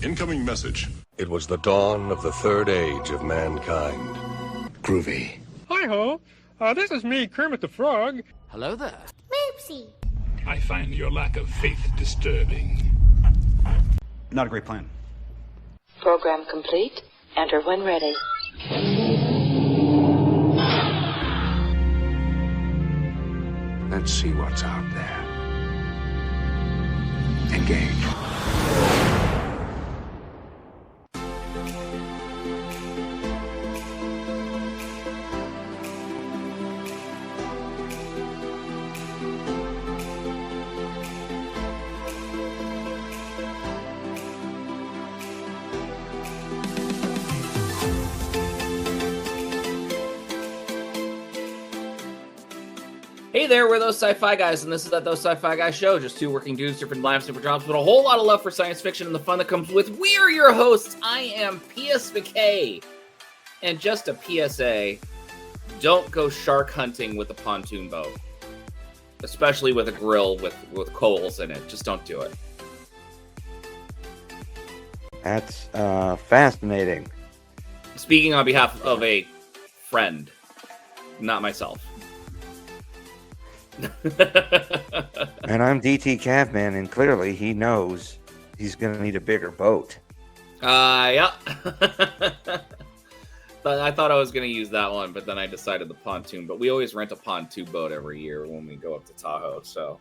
Incoming message. It was the dawn of the third age of mankind. Groovy. Hi-ho. This is me, Kermit the Frog. Hello there. Moopsy. I find your lack of faith disturbing. Not a great plan. Program complete. Enter when ready. Let's see what's out there. Engage. Hey there, we're those sci-fi guys, and this is that Those Sci-Fi Guys show. Just two working dudes, different lives, different jobs, but a whole lot of love for science fiction and the fun that comes with. We're your hosts. I am P.S. McKay. And just a PSA, don't go shark hunting with a pontoon boat. Especially with a grill with coals in it. Just don't do it. That's fascinating. Speaking on behalf of a friend, not myself. And I'm DT Cavman, and clearly he knows he's going to need a bigger boat. Yeah. But I thought I was going to use that one, but then I decided the pontoon. But we always rent a pontoon boat every year when we go up to Tahoe. So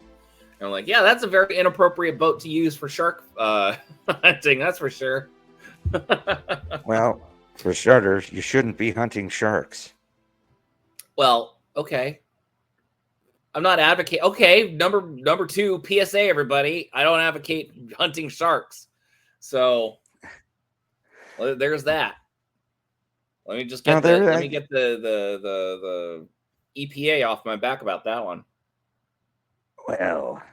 I'm like, yeah, that's a very inappropriate boat to use for shark hunting. That's for sure. Well, for starters, you shouldn't be hunting sharks. Well, okay. I'm not advocating. Okay, number two, PSA, everybody. I don't advocate hunting sharks. So well, there's that. Let me just get let me get the EPA off my back about that one. Well,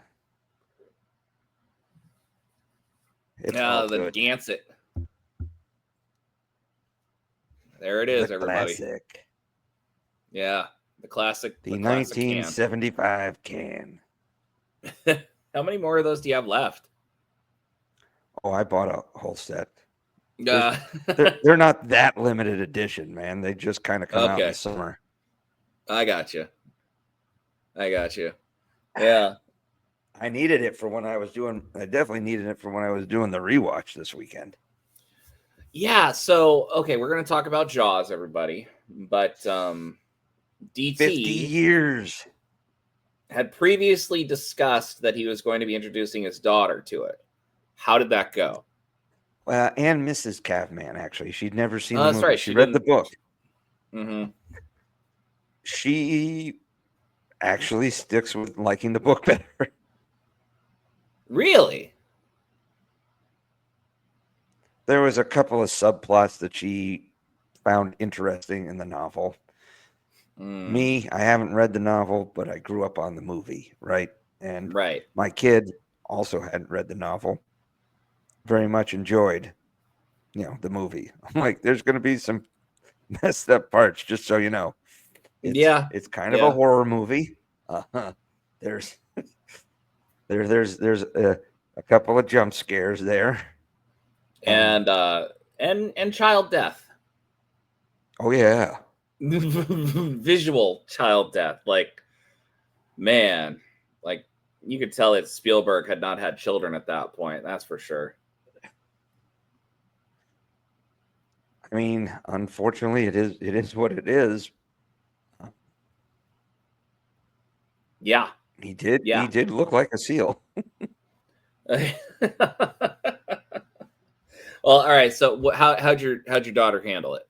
the Gansett. There it is, everybody. Classic. Yeah. The classic. The 1975 can. How many more of those do you have left? Oh, I bought a whole set. They're not that limited edition, man. They just kind of come out in the summer. I got you. Yeah. I needed it for when I was doing. I definitely needed it for when I was doing the rewatch this weekend. Yeah. So, okay, we're going to talk about Jaws, everybody. But DT 50 years had previously discussed that he was going to be introducing his daughter to it. How did that go? And Mrs. Cavman, actually. She'd never seen the that's movie. Right. She read the book. Mm-hmm. She actually sticks with liking the book better. Really? There was a couple of subplots that she found interesting in the novel. Me, I haven't read the novel, but I grew up on the movie, right? And my kid also hadn't read the novel. Very much enjoyed, the movie. I'm like, there's going to be some messed up parts, just so you know. It's kind of a horror movie. There's a couple of jump scares there, and child death. Oh yeah. Visual child death. Like, man, like you could tell that Spielberg had not had children at that point. That's for sure. I mean, unfortunately, it is what it is. Yeah, he did. Yeah. He did look like a seal. Well, all right. So, how'd your daughter handle it?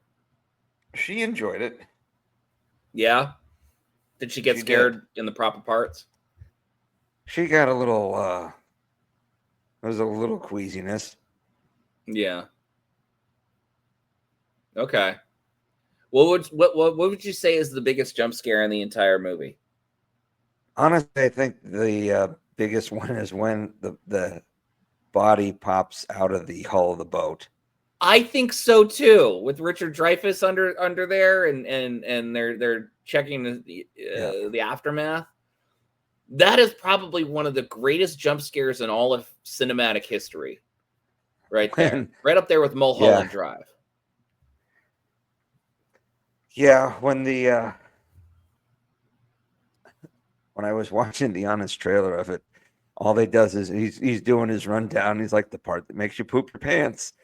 She enjoyed it. Yeah. Did she get scared in the proper parts? She got a little. There was a little queasiness. Yeah. Okay. What would you say is the biggest jump scare in the entire movie? Honestly, I think the biggest one is when the body pops out of the hull of the boat. I think so too, with Richard Dreyfuss under there, and they're checking the aftermath. That is probably one of the greatest jump scares in all of cinematic history. right there, right up there with Mulholland Drive. Yeah, when I was watching the honest trailer of it, all they does is he's doing his rundown. He's like, the part that makes you poop your pants.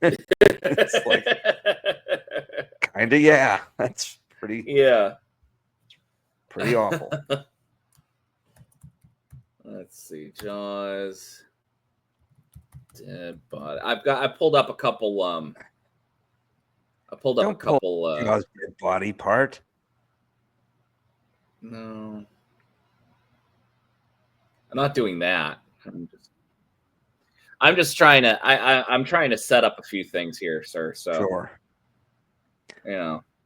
It's like, kind of, yeah. That's pretty awful. Let's see, Jaws, dead body. I pulled up a couple. Jaws dead body part. No, I'm not doing that. I'm just trying to. I'm trying to set up a few things here, sir. So sure.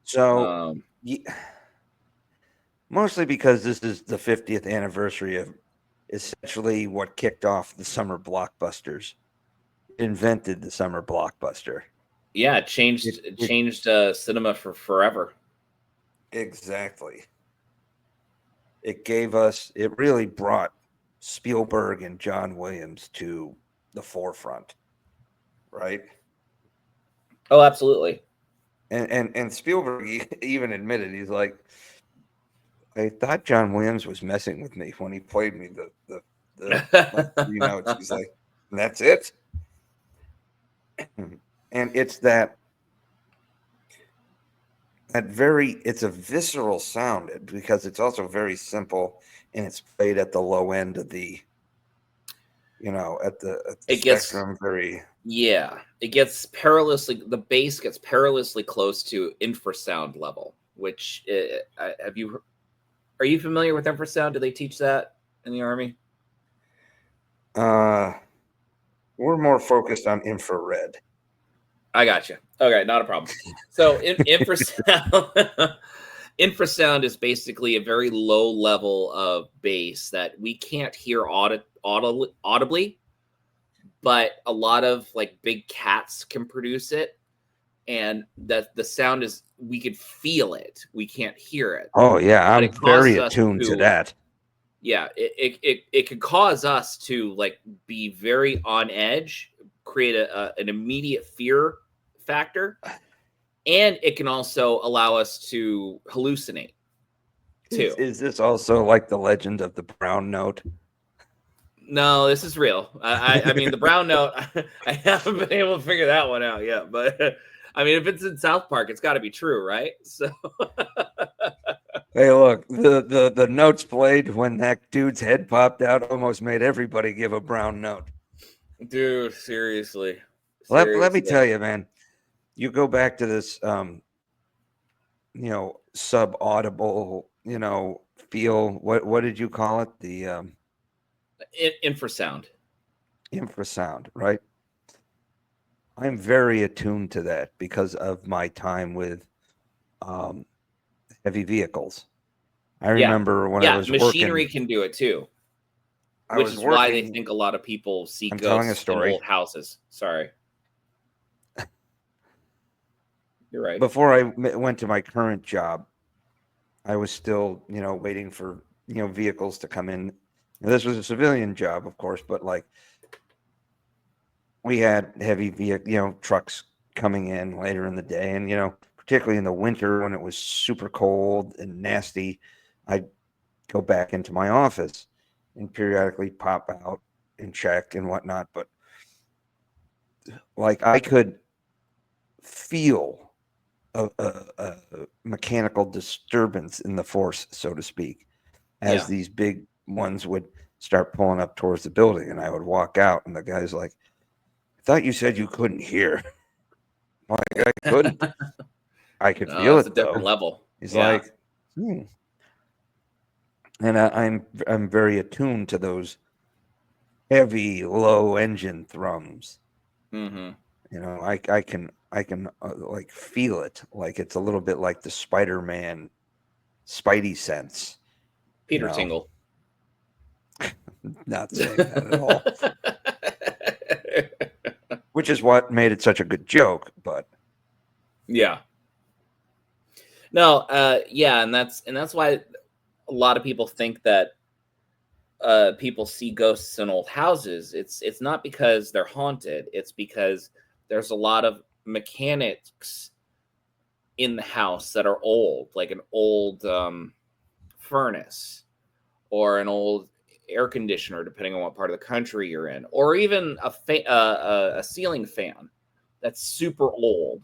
So mostly because this is the 50th anniversary of essentially what kicked off the summer blockbusters. It invented the summer blockbuster. Yeah, it changed cinema for forever. Exactly. It really brought Spielberg and John Williams to the forefront, right? Oh, absolutely. And Spielberg even admitted, he's like, I thought John Williams was messing with me when he played me the like 3 notes. He's like, that's it. And it's it's a visceral sound because it's also very simple and it's played at the low end of the, at the spectrum. It gets the bass gets perilously close to infrasound level, which are you familiar with infrasound? Do they teach that in the Army? We're more focused on infrared. I got you. Okay, not a problem. So infrasound, infrasound is basically a very low level of bass that we can't hear audibly, but a lot of like big cats can produce it, and that the sound is, we could feel it. We can't hear it. Oh yeah, I'm very attuned to that. Yeah, it could cause us to like be very on edge, create an immediate fear factor, and it can also allow us to hallucinate too. Is this also like the legend of the brown note? No, this is real. I mean, the brown note, I haven't been able to figure that one out yet, but I mean, if it's in South Park, it's got to be true, right? So hey, look, the notes played when that dude's head popped out almost made everybody give a brown note. Dude, seriously. Let me tell you, man. You go back to this, sub-audible, feel. What did you call it? The infrasound. Infrasound, right? I'm very attuned to that because of my time with heavy vehicles. I remember when I was machinery working, can do it too. Which is why they think a lot of people see ghosts in old houses. Sorry. You're right. Before I went to my current job, I was still, waiting for, vehicles to come in. This was a civilian job, of course, but like we had heavy vehicle, trucks coming in later in the day. And, particularly in the winter when it was super cold and nasty, I'd go back into my office and periodically pop out and check and whatnot. But like I could feel a mechanical disturbance in the force, so to speak, as these big ones would start pulling up towards the building, and I would walk out, and the guy's like, "I thought you said you couldn't hear." I'm like, I couldn't. I could feel it. It's a different level. He's like, and I'm very attuned to those heavy, low engine thrums. Mm-hmm. I can like feel it. Like it's a little bit like the Spider-Man Spidey sense. Peter Tingle. Not saying that at all. Which is what made it such a good joke, but yeah. No, and that's why a lot of people think that people see ghosts in old houses, it's not because they're haunted. It's because there's a lot of mechanics in the house that are old, like an old furnace or an old air conditioner, depending on what part of the country you're in, or even a ceiling fan that's super old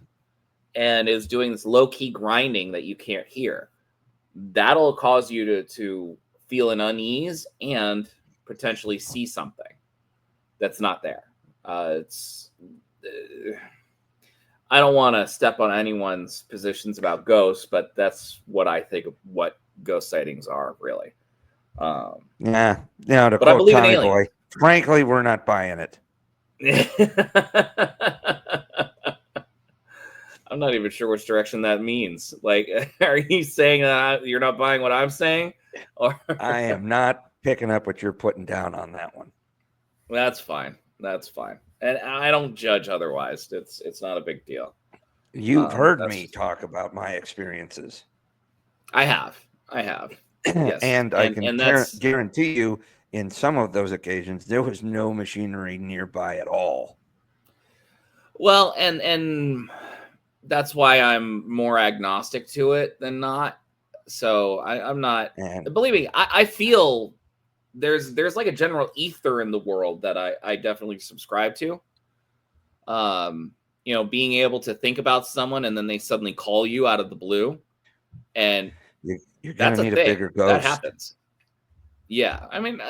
and is doing this low-key grinding that you can't hear. That'll cause you to feel an unease and potentially see something that's not there. I don't want to step on anyone's positions about ghosts, but that's what I think of what ghost sightings are, really. Yeah. Now, to But I quote believe in Tommy aliens. Boy, frankly, we're not buying it. I'm not even sure which direction that means. Like, are you saying that you're not buying what I'm saying? Or I am not picking up what you're putting down on that one. That's fine. That's fine. And I don't judge otherwise. It's not a big deal. You've heard me talk about my experiences. I have. Yes. And I can that's guarantee you, in some of those occasions, there was no machinery nearby at all. well, and that's why I'm more agnostic to it than not. So I'm not. And Believe me, I feel there's like a general ether in the world that I definitely subscribe to. Being able to think about someone and then they suddenly call you out of the blue, and you're that's gonna need a a thing. bigger ghost. That happens. Yeah, I mean,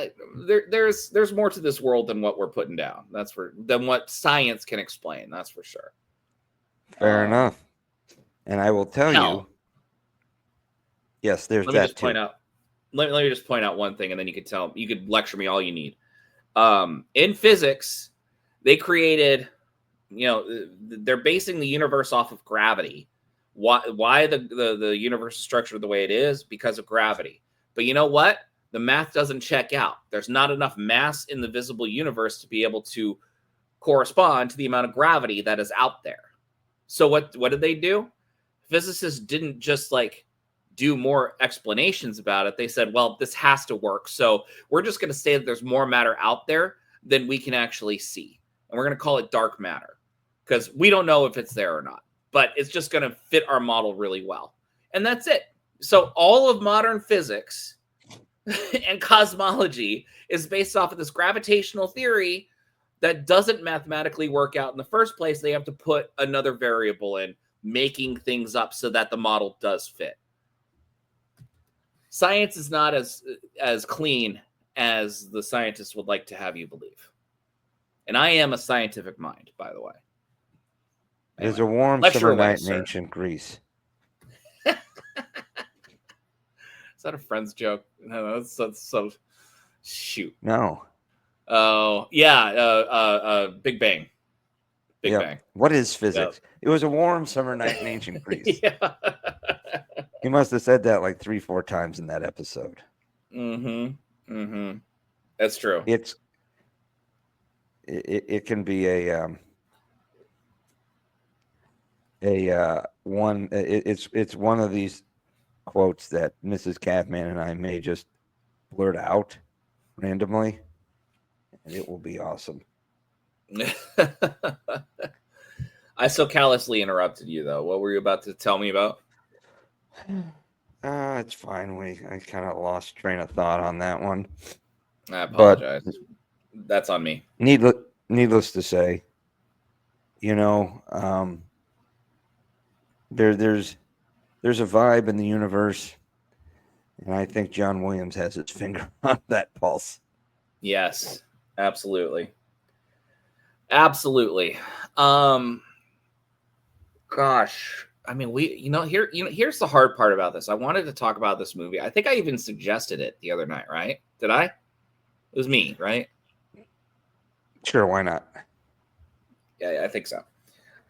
there's more to this world than what we're putting down. Than what science can explain. That's for sure. Fair enough. And I will tell you, yes, there's let me that just point too. out. Let me just point out one thing, and then you could lecture me all you need. In physics, they created, they're basing the universe off of gravity. Why the universe is structured the way it is? Because of gravity. But you know what? The math doesn't check out. There's not enough mass in the visible universe to be able to correspond to the amount of gravity that is out there. So what did they do? Physicists didn't just do more explanations about it. They said, well, this has to work. So we're just going to say that there's more matter out there than we can actually see. And we're going to call it dark matter because we don't know if it's there or not, but it's just going to fit our model really well. And that's it. So all of modern physics and cosmology is based off of this gravitational theory that doesn't mathematically work out in the first place. They have to put another variable in, making things up so that the model does fit. Science is not as clean as the scientists would like to have you believe. And I am a scientific mind, by the way. There's a warm summer night in ancient Greece. Is that a Friends joke? No, that's so. Shoot. No. Oh, yeah. Big Bang. Big Bang. What is physics? Yep. It was a warm summer night in ancient Greece. Yeah. He must have said that 3-4 times in that episode. That's true. It can be it's one of these quotes that Mrs. Catman and I may just blurt out randomly, and it will be awesome. I so callously interrupted you, though. What were you about to tell me about? It's fine. I kind of lost train of thought on that one. I apologize. But that's on me. Needless to say, there's a vibe in the universe, and I think John Williams has his finger on that pulse. Yes, absolutely. Absolutely. Gosh, I mean, here's the hard part about this. I wanted to talk about this movie. I think I even suggested it the other night, right? Did I? It was me, right? Sure, why not? Yeah, I think so.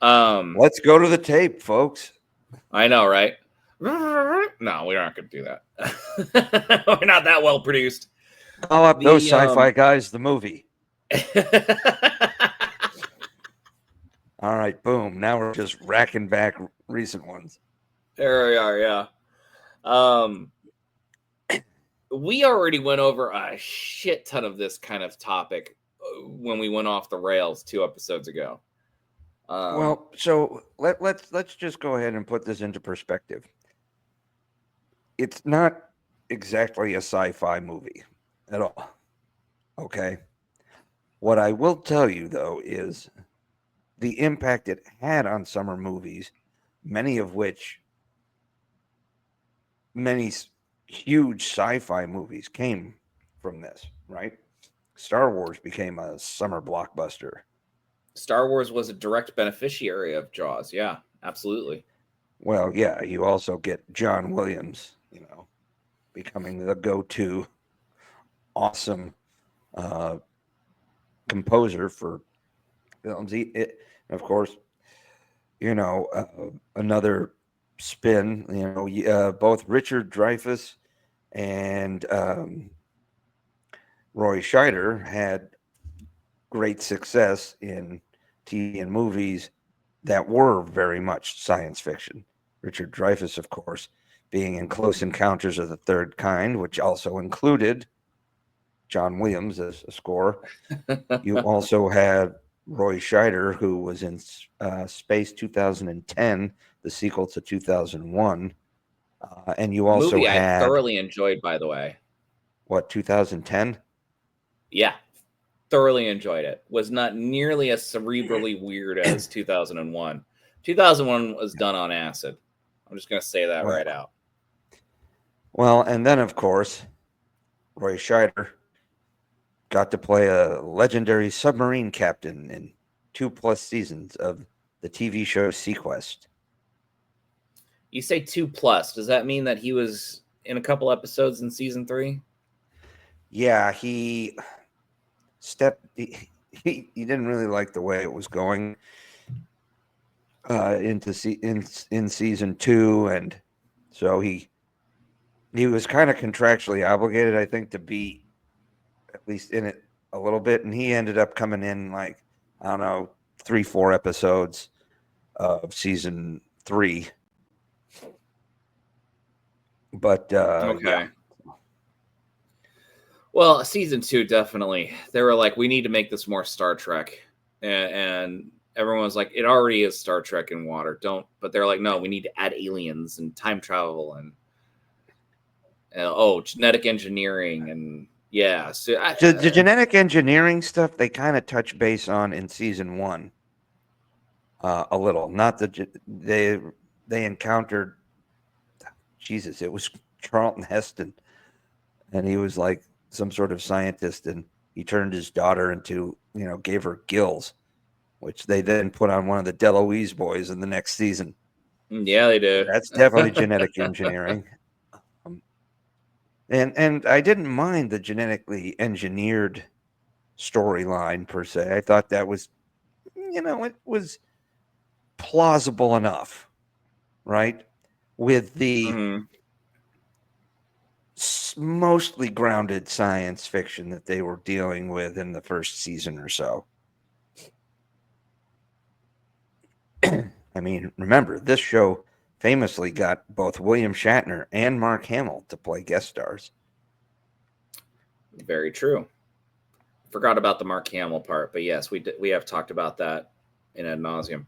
Let's go to the tape, folks. I know, right? No, we aren't going to do that. We're not that well produced. Call up those Sci-Fi guys, the movie. All right, boom. Now we're just racking back recent ones. There we are, yeah. we already went over a shit ton of this kind of topic when we went off the rails 2 episodes ago. Well, so let's just go ahead and put this into perspective. It's not exactly a sci-fi movie at all. Okay. What I will tell you though is the impact it had on summer movies, many huge sci-fi movies came from this, right? Star Wars became a summer blockbuster. Star Wars was a direct beneficiary of Jaws. Yeah, absolutely. Well, yeah, you also get John Williams, becoming the go-to awesome composer for films. Of course, another spin, both Richard Dreyfuss and Roy Scheider had great success in TV and movies that were very much science fiction. Richard Dreyfuss, of course, being in Close Encounters of the Third Kind, which also included John Williams as a score. You also had Roy Scheider, who was in Space 2010, the sequel to 2001. And you also movie had... I thoroughly enjoyed, by the way. What, 2010? Yeah, thoroughly enjoyed it. Was not nearly as cerebrally weird as 2001. 2001 was done on acid. I'm just going to say that right out. Well, and then, of course, Roy Scheider got to play a legendary submarine captain in 2+ seasons of the TV show Sequest. You say 2+. Does that mean that he was in a couple episodes in season 3? Yeah, he didn't really like the way it was going in season 2, and so he was kind of contractually obligated, I think, to be at least in it a little bit, and he ended up coming in 3-4 episodes of season 3. But okay. Yeah. Well, season 2 definitely. They were like, we need to make this more Star Trek, and everyone was like, it already is Star Trek in water. Don't. But they're like, no, we need to add aliens and time travel and genetic engineering and yeah. So the genetic engineering stuff they kind of touch base on in season 1 a little. Not they encountered. Jesus, it was Charlton Heston, and he was like some sort of scientist, and he turned his daughter into, gave her gills, which they then put on one of the DeLuise boys in the next season. Yeah, they did. That's definitely genetic engineering. And I didn't mind the genetically engineered storyline per se. I thought that was, it was plausible enough, right? With the mostly grounded science fiction that they were dealing with in the first season or so. I mean, remember, this show famously got both William Shatner and Mark Hamill to play guest stars. Very true. Forgot about the Mark Hamill part, but yes, we have talked about that in ad nauseum.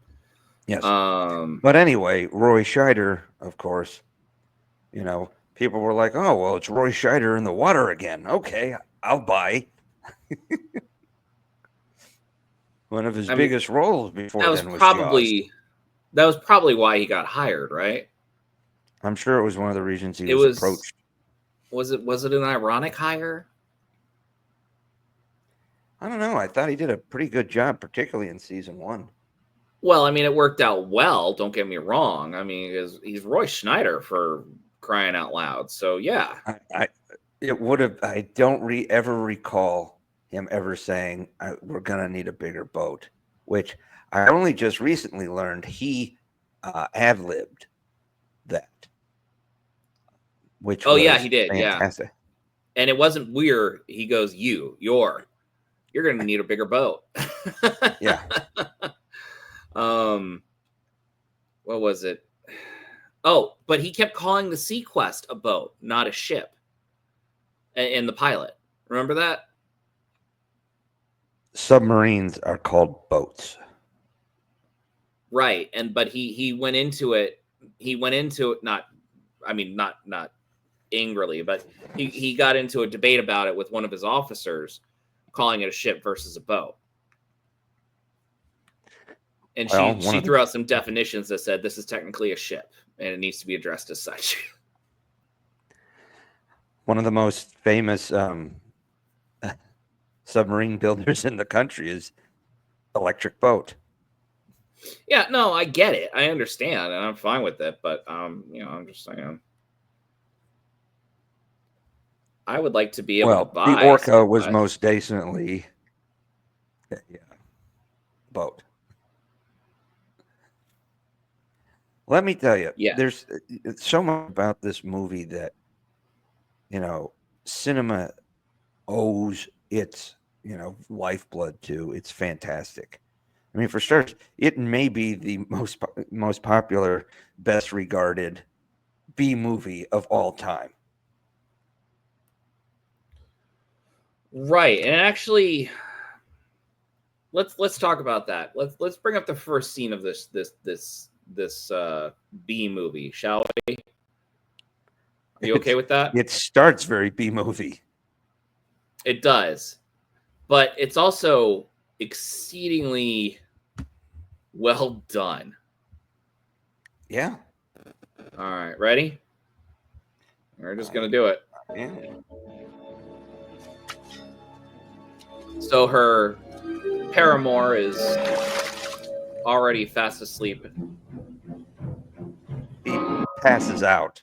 Yes. But anyway, Roy Scheider, of course, people were like, oh, well, it's Roy Scheider in the water again. Okay, I'll buy. One of his biggest roles before then was Jaws. That was probably why he got hired, right? I'm sure it was one of the reasons he was approached. Was it an ironic hire? I don't know. I thought he did a pretty good job, particularly in season 1. Well, I mean, it worked out well. Don't get me wrong. I mean, he's Roy Schneider, for crying out loud. So yeah, it would have. I don't ever recall him ever saying we're gonna need a bigger boat, which I only just recently learned he ad-libbed that. Which yeah, he did. Fantastic. Yeah, and it wasn't weird. He goes, you're gonna need a bigger boat. Yeah. What was it? Oh, but he kept calling the Sequest a boat, not a ship. in the pilot. Remember that? Submarines are called boats. Right. But he went into it. He went into it not angrily, but he got into a debate about it with one of his officers, calling it a ship versus a boat. And she threw out some definitions that said this is technically a ship and it needs to be addressed as such. One of the most famous submarine builders in the country is Electric Boat. Yeah, no, I get it. I understand, and I'm fine with it. But I'm just saying, I would like to be able to buy. The Orca was most decently, boat. Let me tell you, there's so much about this movie that cinema owes its lifeblood to. It's fantastic. I mean, for starters, it may be the most popular, best regarded B movie of all time. Right, and actually, let's talk about that. Let's bring up the first scene of this B movie, shall we? Are you okay with that? It starts very B movie. It does, but it's also exceedingly well done. Yeah. All right, ready? We're just gonna do it. Yeah. So her paramour is already fast asleep. He passes out.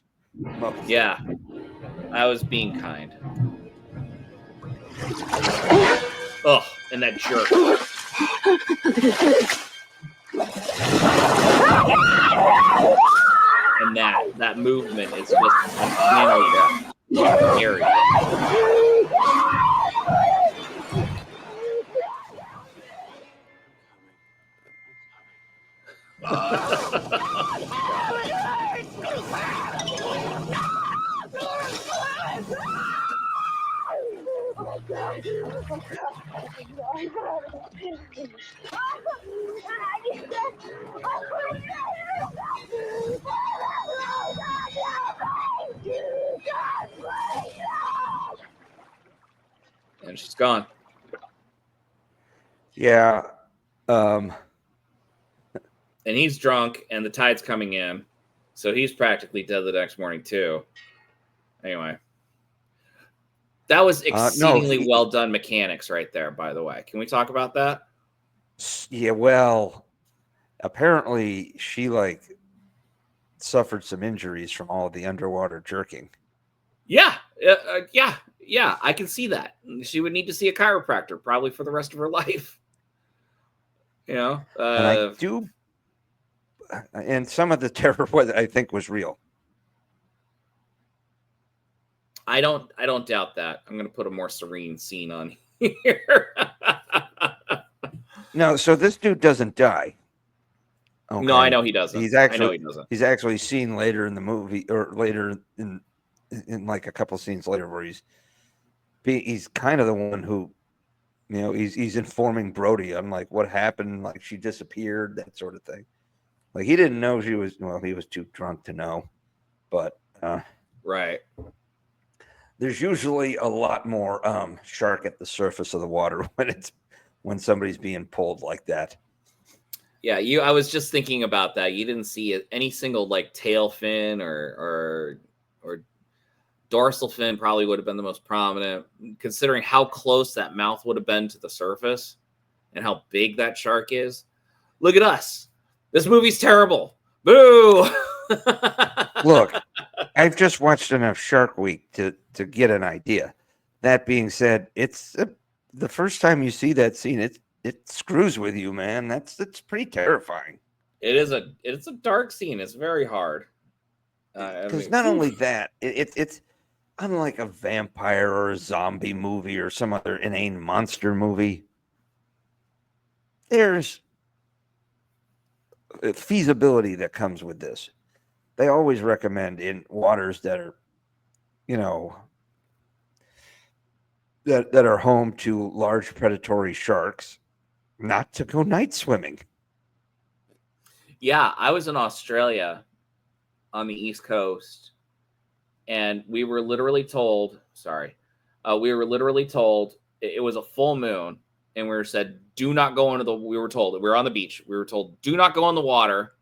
Yeah, I was being kind. Oh, and that jerk. And that movement is just uncanny scary. And she's gone. Yeah. And he's drunk, and the tide's coming in, so he's practically dead the next morning too. Anyway, that was exceedingly well done mechanics right there. By the way, can we talk about that? Yeah. Well, apparently she suffered some injuries from all of the underwater jerking. Yeah. Yeah. I can see that. She would need to see a chiropractor probably for the rest of her life. And I do. And some of the terror, I think, was real. I don't doubt that. I'm going to put a more serene scene on here. No, so this dude doesn't die. Okay. No, I know he doesn't. He's actually seen later in the movie, or later in like a couple scenes later, where he's kind of the one who, he's informing Brody on what happened, she disappeared, that sort of thing. He didn't know he was too drunk to know, but right. There's usually a lot more shark at the surface of the water when somebody's being pulled like that. Yeah, I was just thinking about that. You didn't see any single tail fin or dorsal fin probably would have been the most prominent, considering how close that mouth would have been to the surface and how big that shark is. Look at us. This movie's terrible. Boo! Look, I've just watched enough Shark Week to get an idea. That being said, it's the first time you see that scene, it screws with you, man. It's pretty terrifying. It's a dark scene. It's very hard. Because not only that, it's unlike a vampire or a zombie movie or some other inane monster movie. There's feasibility that comes with this. They always recommend in waters that are, that are home to large predatory sharks not to go night swimming. Yeah, I was in Australia on the East Coast, and we were literally told, it was a full moon, and we were said, do not go into we were told, we were on the beach, we were told, do not go in the water.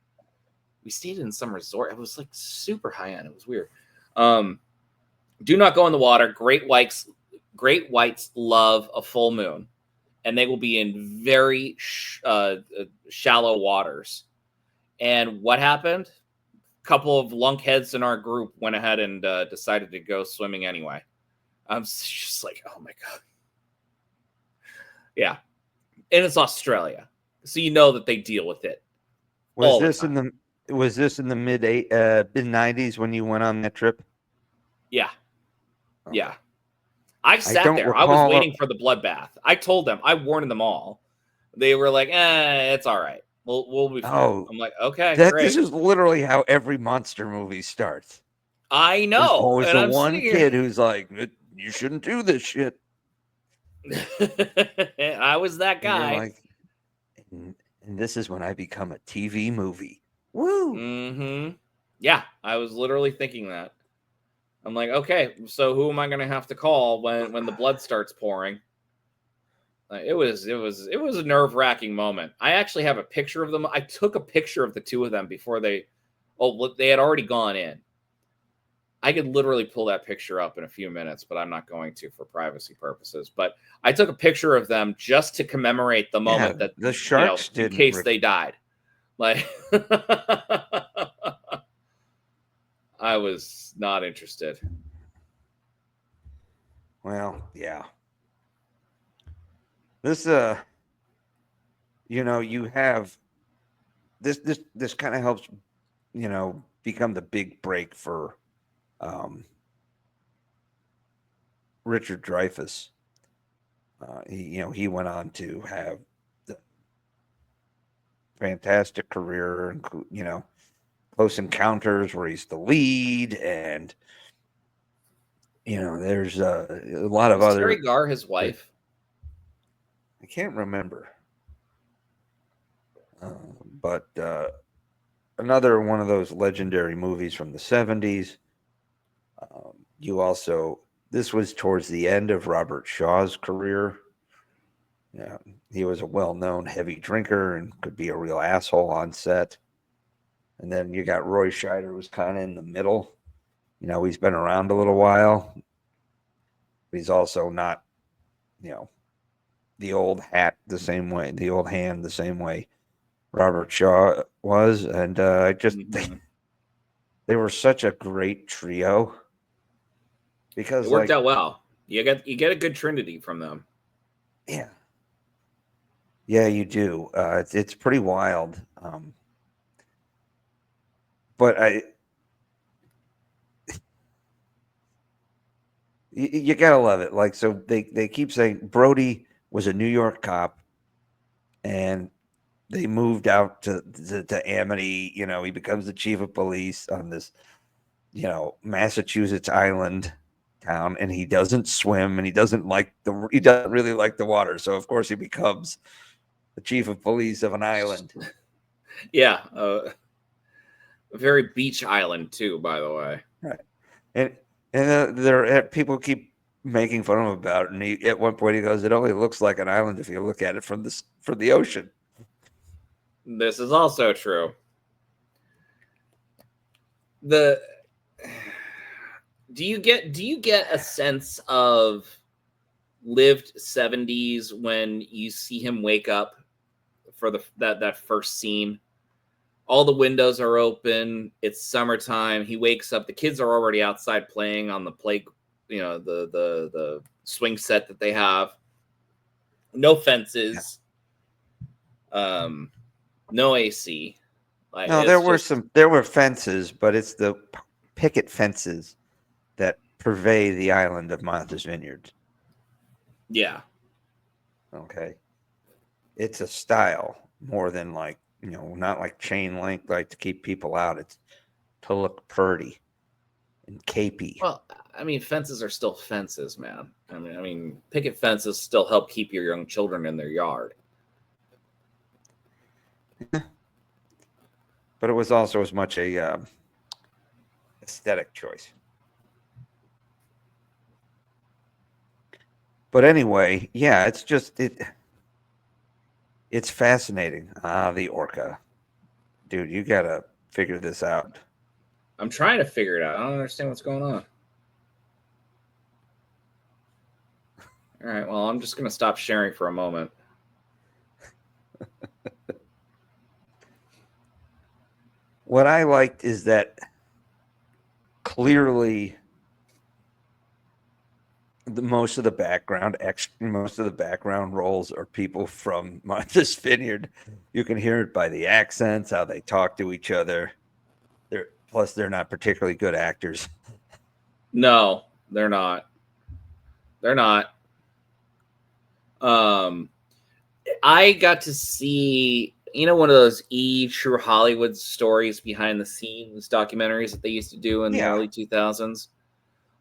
We stayed in some resort. It was like super high end. It was weird. Do not go in the water. Great whites love a full moon, and they will be in very shallow waters. And what happened? A couple of lunkheads in our group went ahead and decided to go swimming anyway. I'm just like, oh my God. Yeah. And it's Australia. So you know that they deal with it. Was this in the mid 90s when you went on that trip? Yeah. Yeah. I sat there. I was waiting for the bloodbath. I told them, I warned them all. They were like, it's all right. We'll be fine. Oh, I'm like, okay, great. This is literally how every monster movie starts. I know. There's always and the I'm one kid who's like, you shouldn't do this shit. I was that guy. Like, and this is when I become a TV movie. Woo! Mm-hmm. Yeah, I was literally thinking that. I'm like, okay, so who am I going to have to call when the blood starts pouring? It was a nerve-wracking moment. I actually have a picture of them. I took a picture of the two of them before they had already gone in. I could literally pull that picture up in a few minutes, but I'm not going to for privacy purposes. But I took a picture of them just to commemorate the moment that the sharks in case they died. Like, I was not interested. Well, yeah. This, you have this kind of helps, become the big break for Richard Dreyfuss. He went on to have the fantastic career, and Close Encounters, where he's the lead, and there's a lot of other. Terry Garr, his wife. I can't remember, but another one of those legendary movies from the 70s. This was towards the end of Robert Shaw's career. Yeah, he was a well-known heavy drinker and could be a real asshole on set. And then you got Roy Scheider, who's kind of in the middle. He's been around a little while. But he's also not, the old hat the same way, the old hand the same way Robert Shaw was. And they were such a great trio. Because it worked out well. You get a good trinity from them. Yeah. Yeah, you do. It's pretty wild. But you gotta love it. Like, so they keep saying Brody was a New York cop, and they moved out to Amity. He becomes the chief of police on this, Massachusetts island town, and he doesn't swim, and he doesn't really like the water. So of course he becomes the chief of police of an island. Yeah, a very beach island too, by the way. Right, and there people keep making fun of him about it. And at one point he goes, "It only looks like an island if you look at it from the ocean." This is also true. Do you get a sense of lived 70s when you see him wake up for that first scene? All the windows are open. It's summertime. He wakes up. The kids are already outside playing on the play, the swing set that they have. No fences. No AC. No, there were fences, but it's the picket fences that purvey the island of Martha's Vineyard. Yeah. Okay. It's a style more than not like chain link, like to keep people out. It's to look purty and capey. Well, I mean, fences are still fences, man. I mean, picket fences still help keep your young children in their yard. But it was also as much a aesthetic choice. But anyway, yeah, it's just it's fascinating. The orca. Dude, you gotta figure this out. I'm trying to figure it out. I don't understand what's going on. All right, well, I'm just gonna stop sharing for a moment. What I liked is that clearly most of the background roles are people from Martha's Vineyard. You can hear it by the accents, how they talk to each other. They're not particularly good actors. No, they're not. They're not. I got to see, one of those True Hollywood stories behind the scenes documentaries that they used to do in the early 2000s.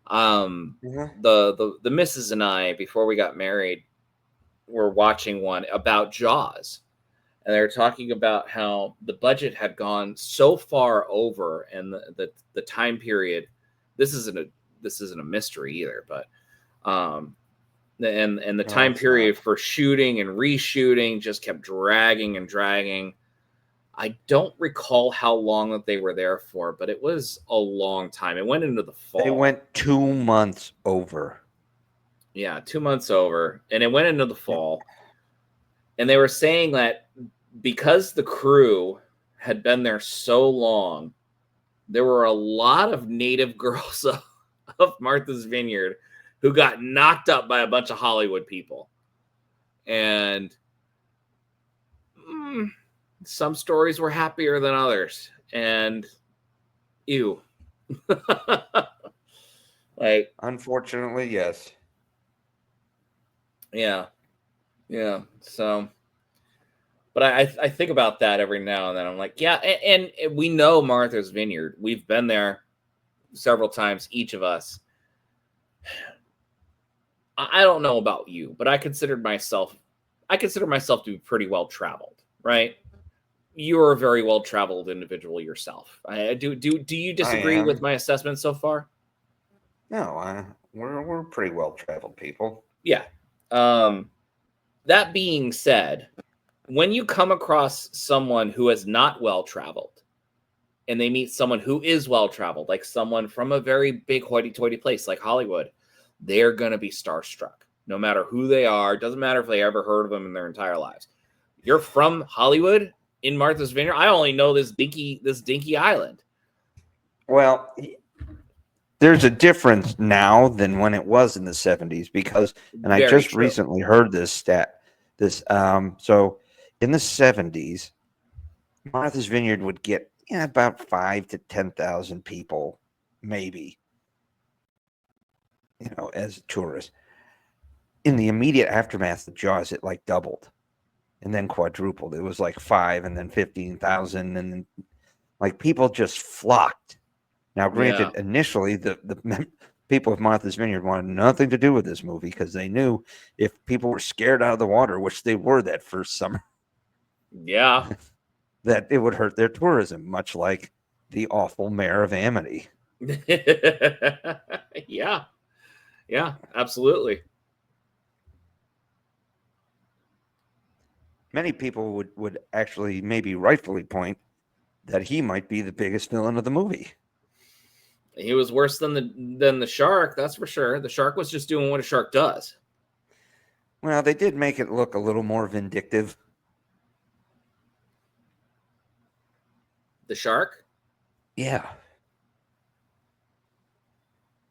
The missus and I, before we got married, were watching one about Jaws, and they were talking about how the budget had gone so far over, and the time period. This isn't a mystery either, but and the time period for shooting and reshooting just kept dragging and dragging. I don't recall how long that they were there for, but it was a long time. It went into the fall. They went 2 months over. Yeah, 2 months over. And it went into the fall. And they were saying that because the crew had been there so long, there were a lot of native girls of Martha's Vineyard who got knocked up by a bunch of Hollywood people. And some stories were happier than others. And ew. Like, unfortunately, yes. Yeah. So, but I think about that every now and then. I'm like, yeah. And we know Martha's Vineyard. We've been there several times, each of us. I don't know about you, but I consider myself to be pretty well traveled, right? You're a very well traveled individual yourself. Do you disagree with my assessment so far? No, we're pretty well traveled people. Yeah. That being said, when you come across someone who is not well traveled, and they meet someone who is well traveled, like someone from a very big hoity-toity place like Hollywood, they're gonna be starstruck, no matter who they are. Doesn't matter if they ever heard of them in their entire lives. You're from Hollywood in Martha's Vineyard. I only know this dinky island. Well, there's a difference now than when it was in the 70s because, and I just recently heard this stat. So in the 70s, Martha's Vineyard would get about 5,000 to 10,000 people, maybe, as tourists. In the immediate aftermath of Jaws, it like doubled and then quadrupled. It was like 5 and then 15,000, and then like people just flocked. Now, granted, initially the people of Martha's Vineyard wanted nothing to do with this movie because they knew if people were scared out of the water, which they were that first summer, that it would hurt their tourism, much like the awful mayor of Amity. Yeah, absolutely. Many people would actually maybe rightfully point that he might be the biggest villain of the movie. He was worse than the shark, that's for sure. The shark was just doing what a shark does. Well, they did make it look a little more vindictive. The shark? Yeah.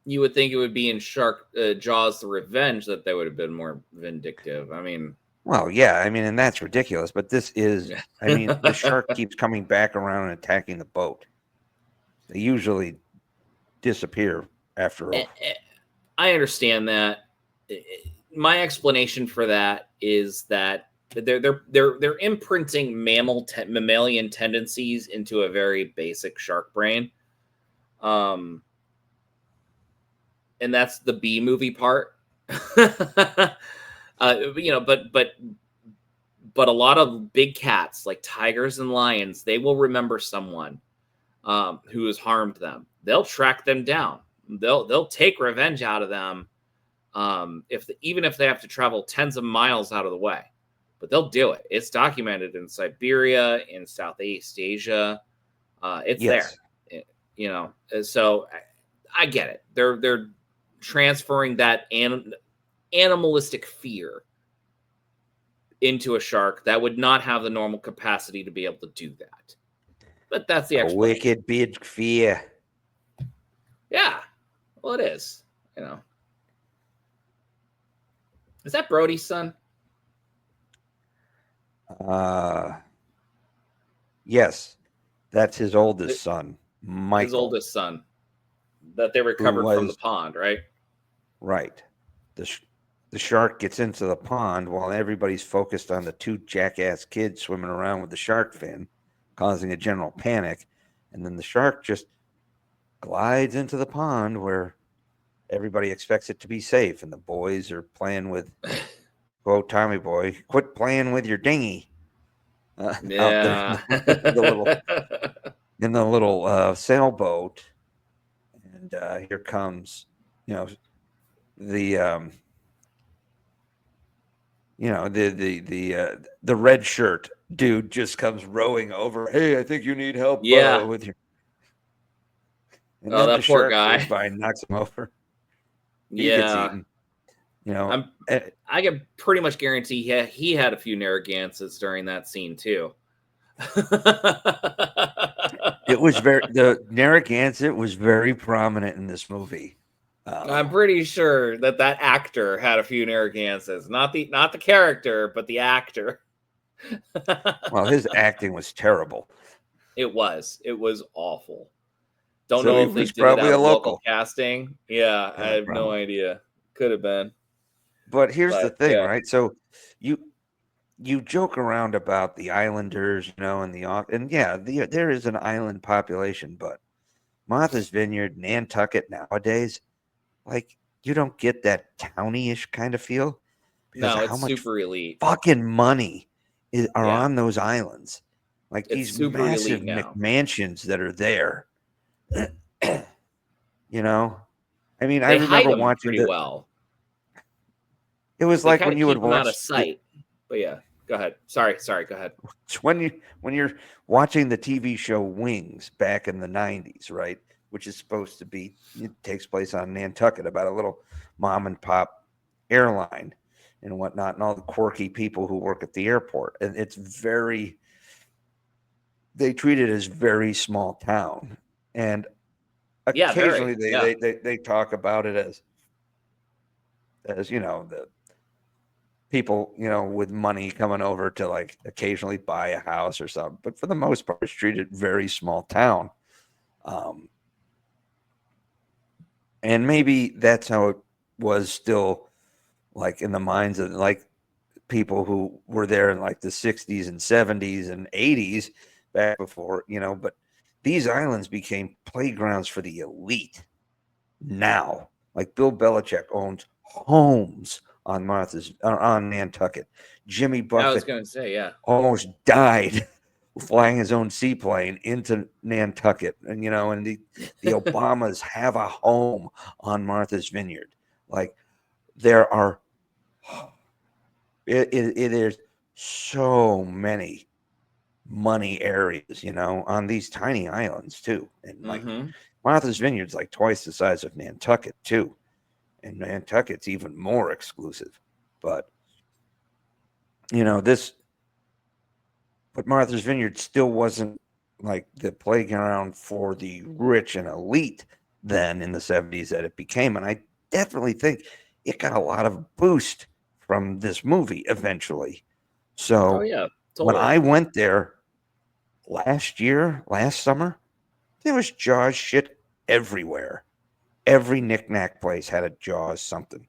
You would think it would be in Jaws the Revenge that they would have been more vindictive. I mean... Well, yeah, and that's ridiculous. But this is, the shark keeps coming back around and attacking the boat. They usually disappear after all. I understand that. My explanation for that is that they're imprinting mammalian tendencies into a very basic shark brain. and that's the B movie part. But a lot of big cats like tigers and lions, they will remember someone who has harmed them. They'll track them down. They'll take revenge out of them, even if they have to travel tens of miles out of the way. But they'll do it. It's documented in Siberia, in Southeast Asia. It's there. So I get it. They're transferring that animalistic fear into a shark that would not have the normal capacity to be able to do that. But that's the explanation. Wicked big fear. Yeah. Well, it is. Is that Brody's son? Yes. That's his oldest son, Michael. His oldest son. That they recovered from the pond, right? Right. The shark gets into the pond while everybody's focused on the two jackass kids swimming around with the shark fin, causing a general panic. And then the shark just glides into the pond where everybody expects it to be safe. And the boys are playing with, quote, Tommy boy, quit playing with your dinghy. Yeah. Out there in the little sailboat. And here comes, the red shirt dude just comes rowing over. Hey, I think you need help with your. And then that the poor shark guy goes by and knocks him over. He gets eaten. I can pretty much guarantee he had a few Narragansetts during that scene too. It was the Narragansett was very prominent in this movie. I'm pretty sure that actor had a few Narragansetts, not the character, but the actor. Well, his acting was terrible. It was awful. Don't know if they did probably it out a of local casting. Yeah, I have no idea. Could have been. But here's the thing, right? So you joke around about the islanders, there is an island population, but Martha's Vineyard, Nantucket nowadays, like you don't get that towny-ish kind of feel because no, of how much super elite fucking money are on those islands. Like it's these massive McMansions that are there. I mean, I remember watching pretty well. It was like when you would watch out of sight. But yeah, go ahead. Sorry, go ahead. When you're watching the TV show Wings back in the 90s, right? Which is supposed to be, it takes place on Nantucket about a little mom and pop airline and whatnot, and all the quirky people who work at the airport. And they treat it as very small town. And occasionally they talk about it as the people, with money coming over to like occasionally buy a house or something. But for the most part, it's treated very small town. And maybe that's how it was still like in the minds of like people who were there in like the 60s and 70s and 80s back before, but these islands became playgrounds for the elite now. Like Bill Belichick owns homes on Nantucket. Jimmy Buffett I was going to say, almost died flying his own seaplane into Nantucket. And, and the Obamas have a home on Martha's Vineyard. Like there are, it is so many money areas, on these tiny islands too. And like Martha's Vineyard's like twice the size of Nantucket too. And Nantucket's even more exclusive. But, but Martha's Vineyard still wasn't like the playground for the rich and elite then in the 70s that it became. And I definitely think it got a lot of boost from this movie eventually. So when I went there last summer, there was Jaws shit everywhere. Every knick-knack place had a Jaws something.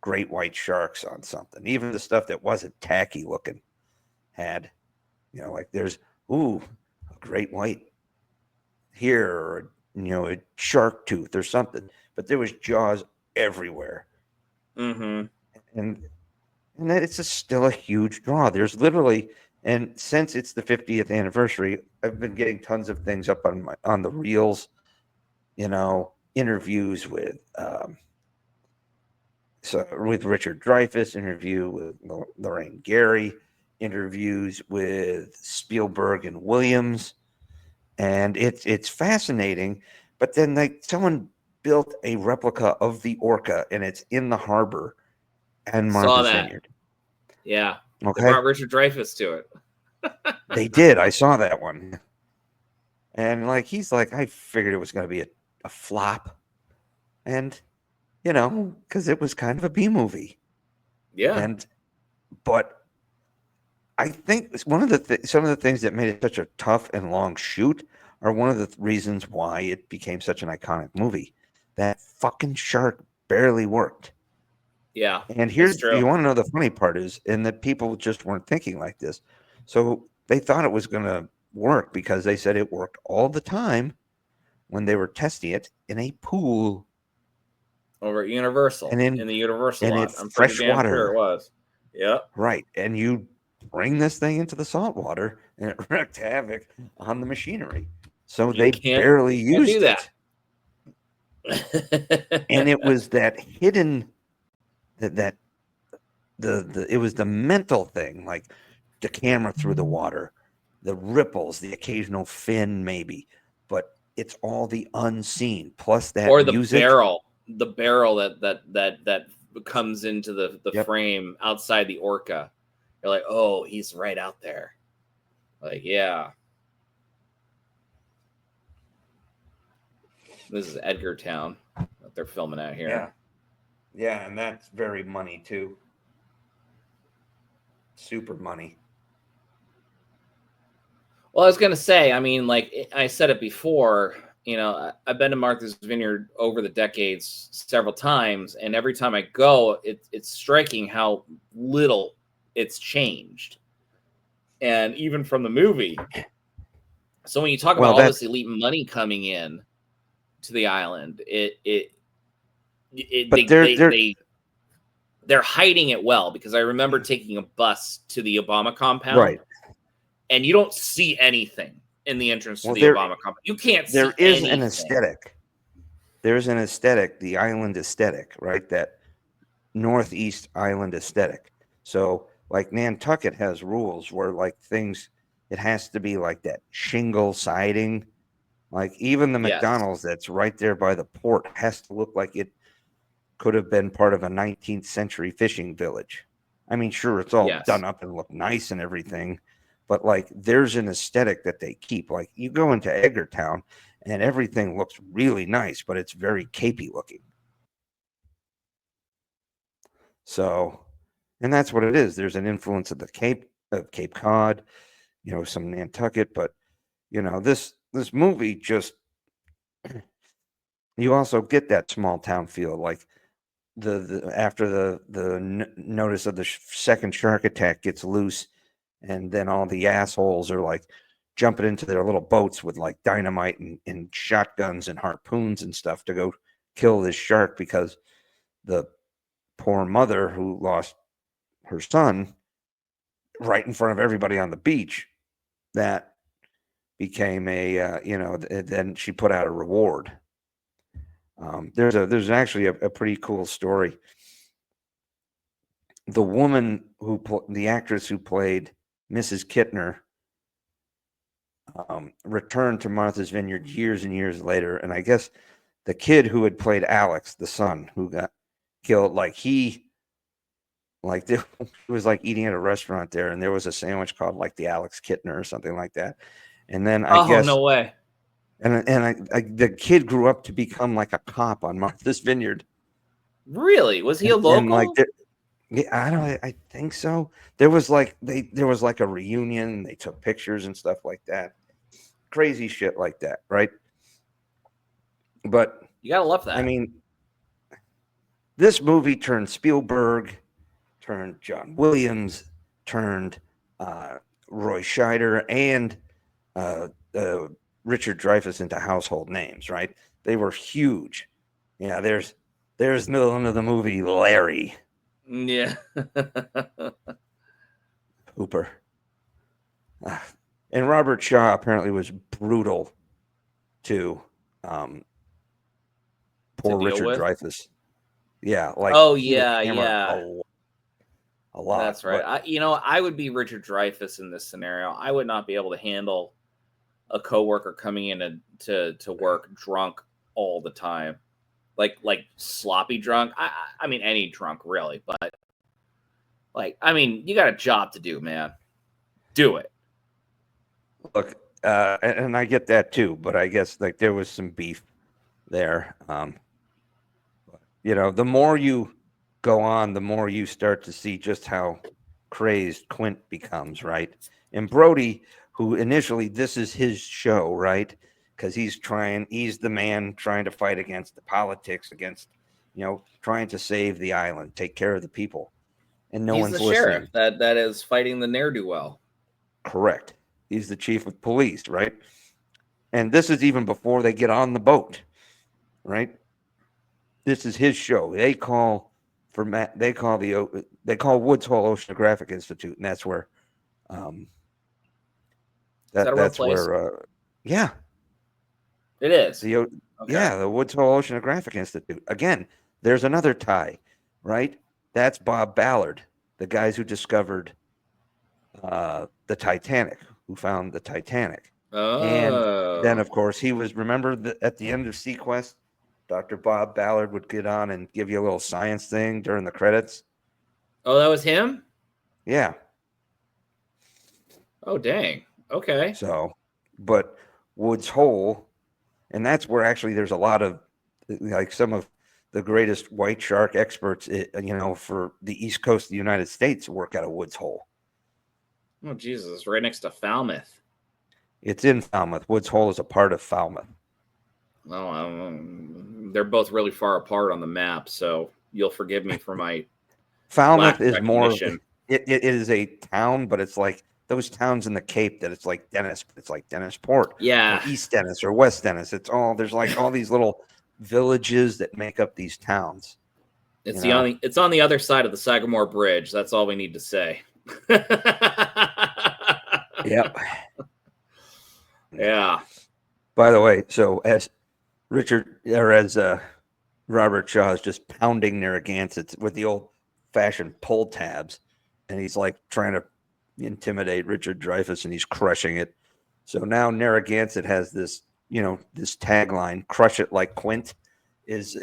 Great white sharks on something. Even the stuff that wasn't tacky looking had, like there's, a great white here, or, a shark tooth or something. but there was Jaws everywhere. Mm-hmm. And that it's still a huge draw. There's literally, and since it's the 50th anniversary, I've been getting tons of things up on the reels, interviews with Richard Dreyfuss, interview with Lorraine Gary, interviews with Spielberg and Williams, and it's fascinating. But then someone built a replica of the orca, and it's in the harbor and Martha's Vineyard. Yeah. Okay. They brought Richard Dreyfuss to it. They did. I saw that one. And he's like, I figured it was going to be a flop. And, because it was kind of a B movie. Yeah. But I think some of the things that made it such a tough and long shoot are one of the reasons why it became such an iconic movie. That fucking shark barely worked. Yeah. And you want to know the funny part is, and that people just weren't thinking like this. So they thought it was going to work because they said it worked all the time when they were testing it in a pool over at Universal, and in the Universal lot. It's fresh water. Sure it was. Yeah. Right. And you bring this thing into the salt water and it wreaked havoc on the machinery. So they barely used it. And it was that hidden it was the mental thing, like the camera through the water, the ripples, the occasional fin maybe, but it's all the unseen plus that or the music. the barrel that comes into the frame outside the orca. You're like, oh, he's right out there. Like, yeah. This is Edgartown that they're filming out here. Yeah, and that's very money too. Super money. Well, I was going to say, I mean, like I said it before, I've been to Martha's Vineyard over the decades several times, and every time I go, it's striking how little it's changed. And even from the movie. So when you talk about all this elite money coming in to the island, they're hiding it well, because I remember taking a bus to the Obama compound, right? And you don't see anything in the entrance to the Obama compound. You can't see anything. There is an aesthetic. There's an aesthetic, the island aesthetic, right? That Northeast island aesthetic. So like Nantucket has rules where it has to be like that shingle siding. Like even the McDonald's that's right there by the port has to look like it could have been part of a 19th century fishing village. I mean, sure, it's all done up and look nice and everything, but there's an aesthetic that they keep. Like you go into Edgartown and everything looks really nice, but it's very capey looking. So, and that's what it is. There's an influence of Cape Cod, some Nantucket, but this movie just, you also get that small town feel, like after the notice of the second shark attack gets loose, and then all the assholes are jumping into their little boats with dynamite and shotguns and harpoons and stuff to go kill this shark, because the poor mother who lost her son right in front of everybody on the beach, that became then she put out a reward. There's actually a pretty cool story. The woman the actress who played Mrs. Kittner, returned to Martha's Vineyard years and years later, and I guess the kid who had played Alex, the son who got killed, he was eating at a restaurant there, and there was a sandwich called the Alex Kittner or something like that, and then I guess no way. And the kid grew up to become a cop on Martha's Vineyard. Really? Was he a local? I think so. There was a reunion. They took pictures and stuff like that. Crazy shit like that, right? But you gotta love that. I mean, this movie turned Spielberg, turned John Williams, turned Roy Scheider, and Richard Dreyfuss into household names, right? They were huge. Yeah, there's the end of the movie Larry Yeah. Hooper. And Robert Shaw apparently was brutal to poor deal Richard with? Dreyfuss. Yeah, like Oh, he would yeah, hammer yeah. a lot. That's right. But I would be Richard Dreyfuss in this scenario. I would not be able to handle a coworker coming in to work drunk all the time, like sloppy drunk. I mean, any drunk really, but like, I mean, you got a job to do, man. Do it. look, and I get that too, but I guess like there was some beef there. The more you go on, the more you start to see just how crazed Quint becomes, right? And Brody, who initially this is his show, right? Because he's the man trying to fight against the politics, against, trying to save the island, take care of the people. And no He's one's the listening. sheriff that is fighting the ne'er-do-well. Correct. He's the chief of police, right? And this is even before they get on the boat, right? This is his show. They call Woods Hole Oceanographic Institute, and that's where Is that a real that's place? where yeah. It is. The Woods Hole Oceanographic Institute. Again, there's another tie, right? That's Bob Ballard, the guys who discovered the Titanic, who found the Titanic. Oh. And then, of course, he was, remember at the end of Sequest, Dr. Bob Ballard would get on and give you a little science thing during the credits. Oh, that was him? Yeah. Oh, dang. Okay. So, but Woods Hole, and that's where actually there's a lot of, like, some of the greatest white shark experts, for the East Coast of the United States work out of Woods Hole. Oh, Jesus. Right next to Falmouth. It's in Falmouth. Woods Hole is a part of Falmouth. Oh, they're both really far apart on the map, so you'll forgive me for my Falmouth is more. It is a town, but it's like those towns in the Cape that it's like Dennis. It's like Dennisport, yeah, or East Dennis or West Dennis. There's like all these little villages that make up these towns. It's it's on the other side of the Sagamore Bridge. That's all we need to say. Yep. Yeah. By the way, so as Robert Shaw is just pounding Narragansett with the old-fashioned pull tabs, and he's like trying to intimidate Richard Dreyfuss, and he's crushing it. So now Narragansett has this, this tagline: "Crush it like Quint," is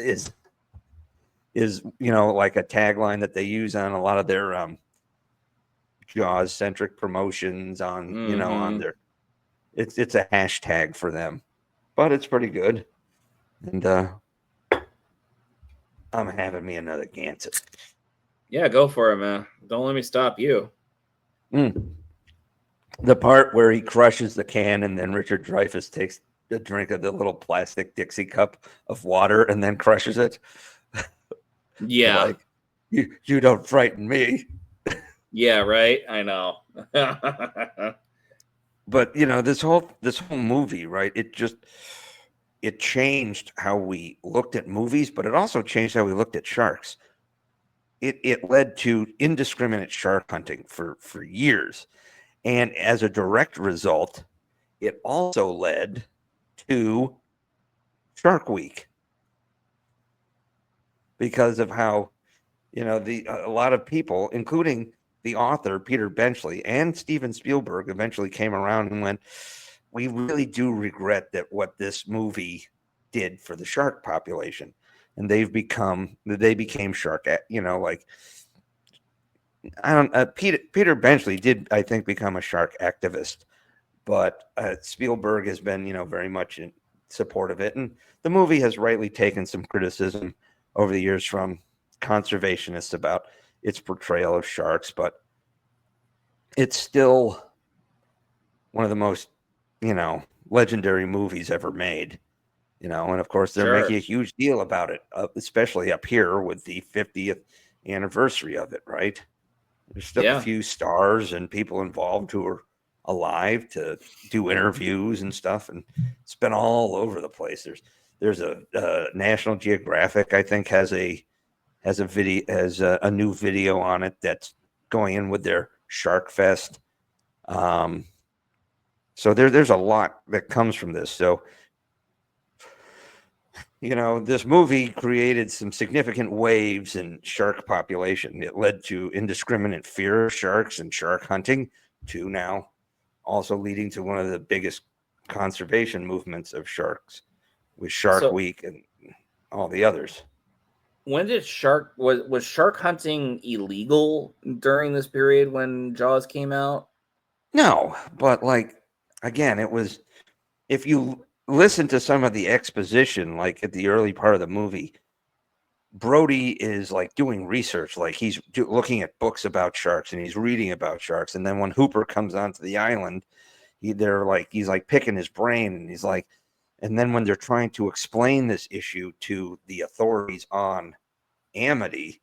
like a tagline that they use on a lot of their Jaws-centric promotions on on their. It's a hashtag for them, but it's pretty good. And I'm having me another Gansett. Yeah, go for it, man. Don't let me stop you. The part where he crushes the can and then Richard Dreyfuss takes a drink of the little plastic Dixie cup of water and then crushes it. Yeah. Like, you don't frighten me. Yeah, right? I know. But this whole movie, right? It changed how we looked at movies, but it also changed how we looked at sharks. It led to indiscriminate shark hunting for years. And as a direct result, it also led to Shark Week. Because of how, a lot of people, including the author, Peter Benchley, and Steven Spielberg eventually came around and went, we really do regret that what this movie did for the shark population. And they became shark, Peter Benchley did, I think, become a shark activist, but Spielberg has been, very much in support of it. And the movie has rightly taken some criticism over the years from conservationists about its portrayal of sharks, but it's still one of the most, legendary movies ever made, and of course they're making a huge deal about it, especially up here with the 50th anniversary of it, right? There's still a few stars and people involved who are alive to do interviews and stuff, and it's been all over the place. There's a National Geographic, I think, has a new video on it that's going in with their Shark Fest. So there's a lot that comes from this. So, this movie created some significant waves in shark population. It led to indiscriminate fear of sharks and shark hunting, to now also leading to one of the biggest conservation movements of sharks with Shark Week and all the others. When did was shark hunting illegal during this period when Jaws came out? No, but again, it was, if you listen to some of the exposition, like at the early part of the movie, Brody is doing research, he's looking at books about sharks and he's reading about sharks. And then when Hooper comes onto the island, he's picking his brain, and he's like, and then when they're trying to explain this issue to the authorities on Amity,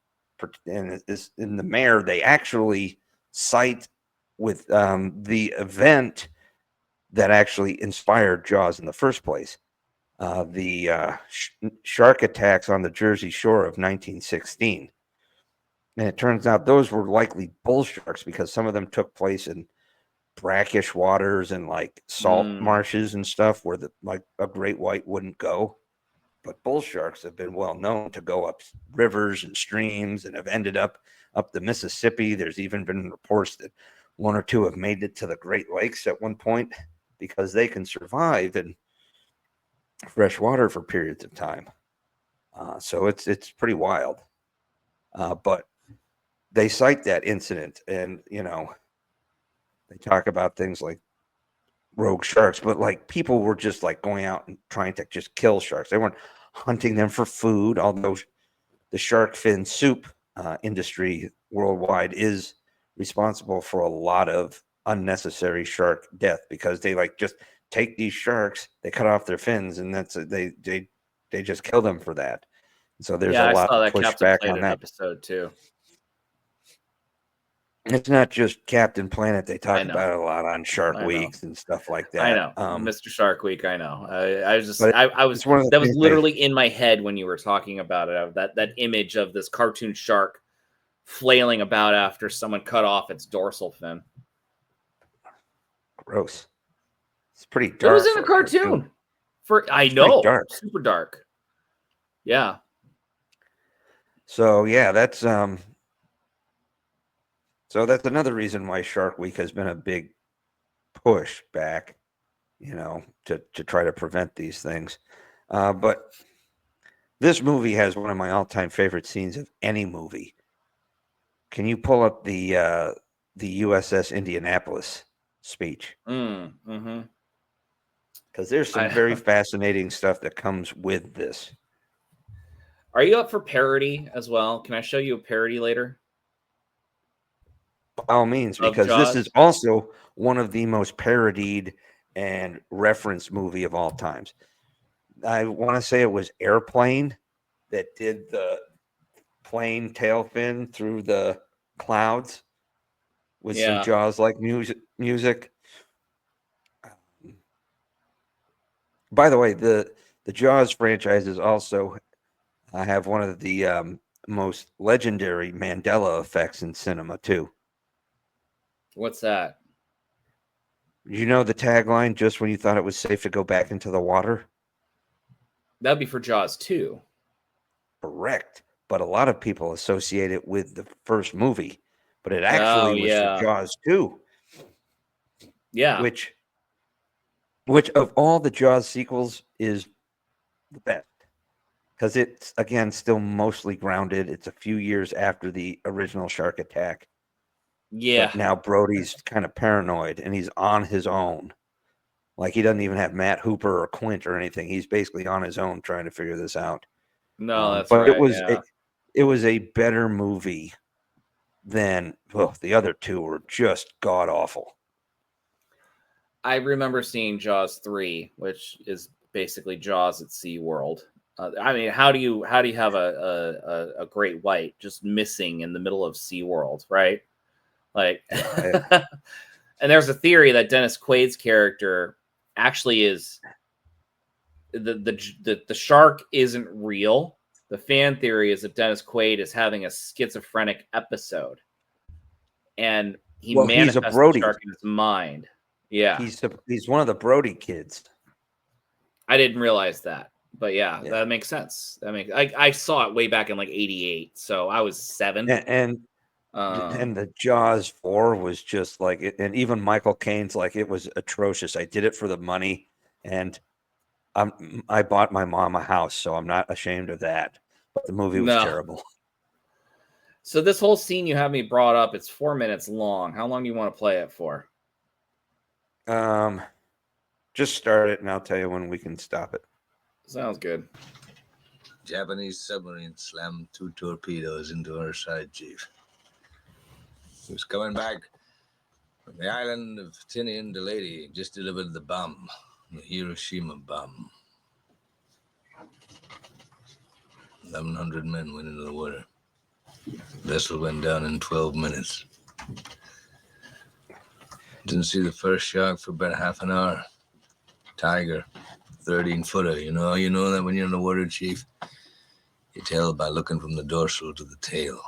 and in the mayor, they actually cite with the event that actually inspired Jaws in the first place. The shark attacks on the Jersey Shore of 1916. And it turns out those were likely bull sharks because some of them took place in brackish waters and salt marshes and stuff where a great white wouldn't go. But bull sharks have been well known to go up rivers and streams and have ended up the Mississippi. There's even been reports that one or two have made it to the Great Lakes at one point because they can survive in fresh water for periods of time. So it's pretty wild. But they cite that incident, and they talk about things like rogue sharks, but people were just going out and trying to just kill sharks. They weren't hunting them for food, although the shark fin soup industry worldwide is responsible for a lot of unnecessary shark death, because they just take these sharks, they cut off their fins, and that's they just kill them for that. So there's a lot of pushback on that episode too. It's not just Captain Planet. They talk about it a lot on Shark Weeks and stuff like that. I know, Mr. Shark Week. I know. I was literally in my head when you were talking about it. That image of this cartoon shark flailing about after someone cut off its dorsal fin. Gross. It's pretty dark. It was in a cartoon. Dark. Super dark. Yeah. So yeah, that's another reason why Shark Week has been a big push back, to try to prevent these things. But this movie has one of my all-time favorite scenes of any movie. Can you pull up the USS Indianapolis speech? Mm-hmm. Because there's some very fascinating stuff that comes with this. Are you up for parody as well? Can I show you a parody later? By all means, because this is also one of the most parodied and referenced movie of all times. I want to say it was Airplane that did the plane tail fin through the clouds with some Jaws-like music. By the way, the Jaws franchises also have one of the most legendary Mandela effects in cinema too. What's that? You know the tagline, just when you thought it was safe to go back into the water? That'd be for Jaws 2. Correct. But a lot of people associate it with the first movie. But it actually was for Jaws 2. Yeah. Which of all the Jaws sequels is the best. Because it's, again, still mostly grounded. It's a few years after the original shark attack. Yeah. But now Brody's kind of paranoid, and he's on his own. He doesn't even have Matt Hooper or Quint or anything. He's basically on his own trying to figure this out. No, that's but right. It was a better movie than the other two were just god awful. I remember seeing Jaws 3, which is basically Jaws at SeaWorld. How do you have a great white just missing in the middle of SeaWorld, right? And there's a theory that Dennis Quaid's character actually is the shark isn't real. The fan theory is that Dennis Quaid is having a schizophrenic episode, and he he's a manifests the Brody. shark in his mind. Yeah, he's one of the Brody kids. I didn't realize that, but yeah, that makes sense. I saw it way back in like '88, so I was 7. And the Jaws 4 was just like it, and even Michael Caine's like it was atrocious. I did it for the money, and I bought my mom a house, so I'm not ashamed of that. But the movie was terrible. So this whole scene you have me brought up, it's 4 minutes long. How long do you want to play it for? Just start it, and I'll tell you when we can stop it. Sounds good. Japanese submarine slammed 2 torpedoes into our side, Chief. He was coming back from the island of Tinian to Lady. Just delivered the bomb, the Hiroshima bomb. 1,100 men went into the water. The vessel went down in 12 minutes. Didn't see the first shark for about half an hour. Tiger, 13-footer. You know that when you're in the water, Chief? You tell by looking from the dorsal to the tail.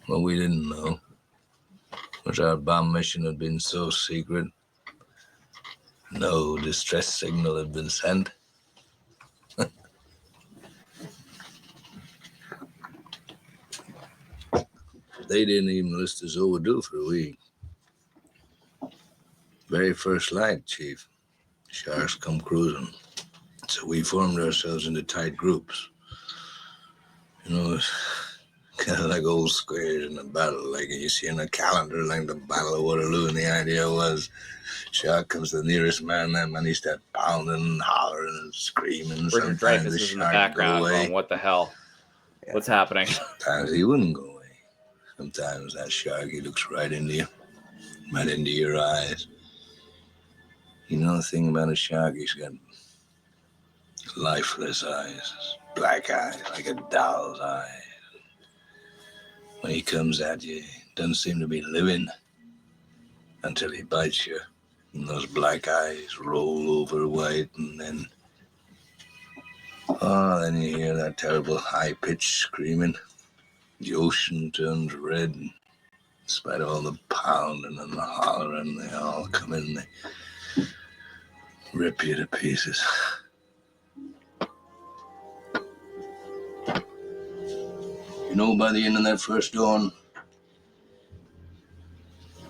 What we didn't know was our bomb mission had been so secret. No distress signal had been sent. They didn't even list us overdue for a week. Very first light, Chief. Sharks come cruising. So we formed ourselves into tight groups. It's kind of like old squares in a battle, like you see in a calendar, like the Battle of Waterloo. And the idea was, shark comes to the nearest man, that man he starts pounding and hollering and screaming. Richard Dreyfuss is in the background going, what the hell? Yeah. What's happening? Sometimes he wouldn't go away. Sometimes that shark, he looks right into you, right into your eyes. You know the thing about a shark, he's got lifeless eyes, black eyes, like a doll's eyes. When he comes at you, he doesn't seem to be living until he bites you. And those black eyes roll over white, and then you hear that terrible high-pitched screaming. The ocean turns red. In spite of all the pounding and the hollering, they all come in, they rip you to pieces. By the end of that first dawn,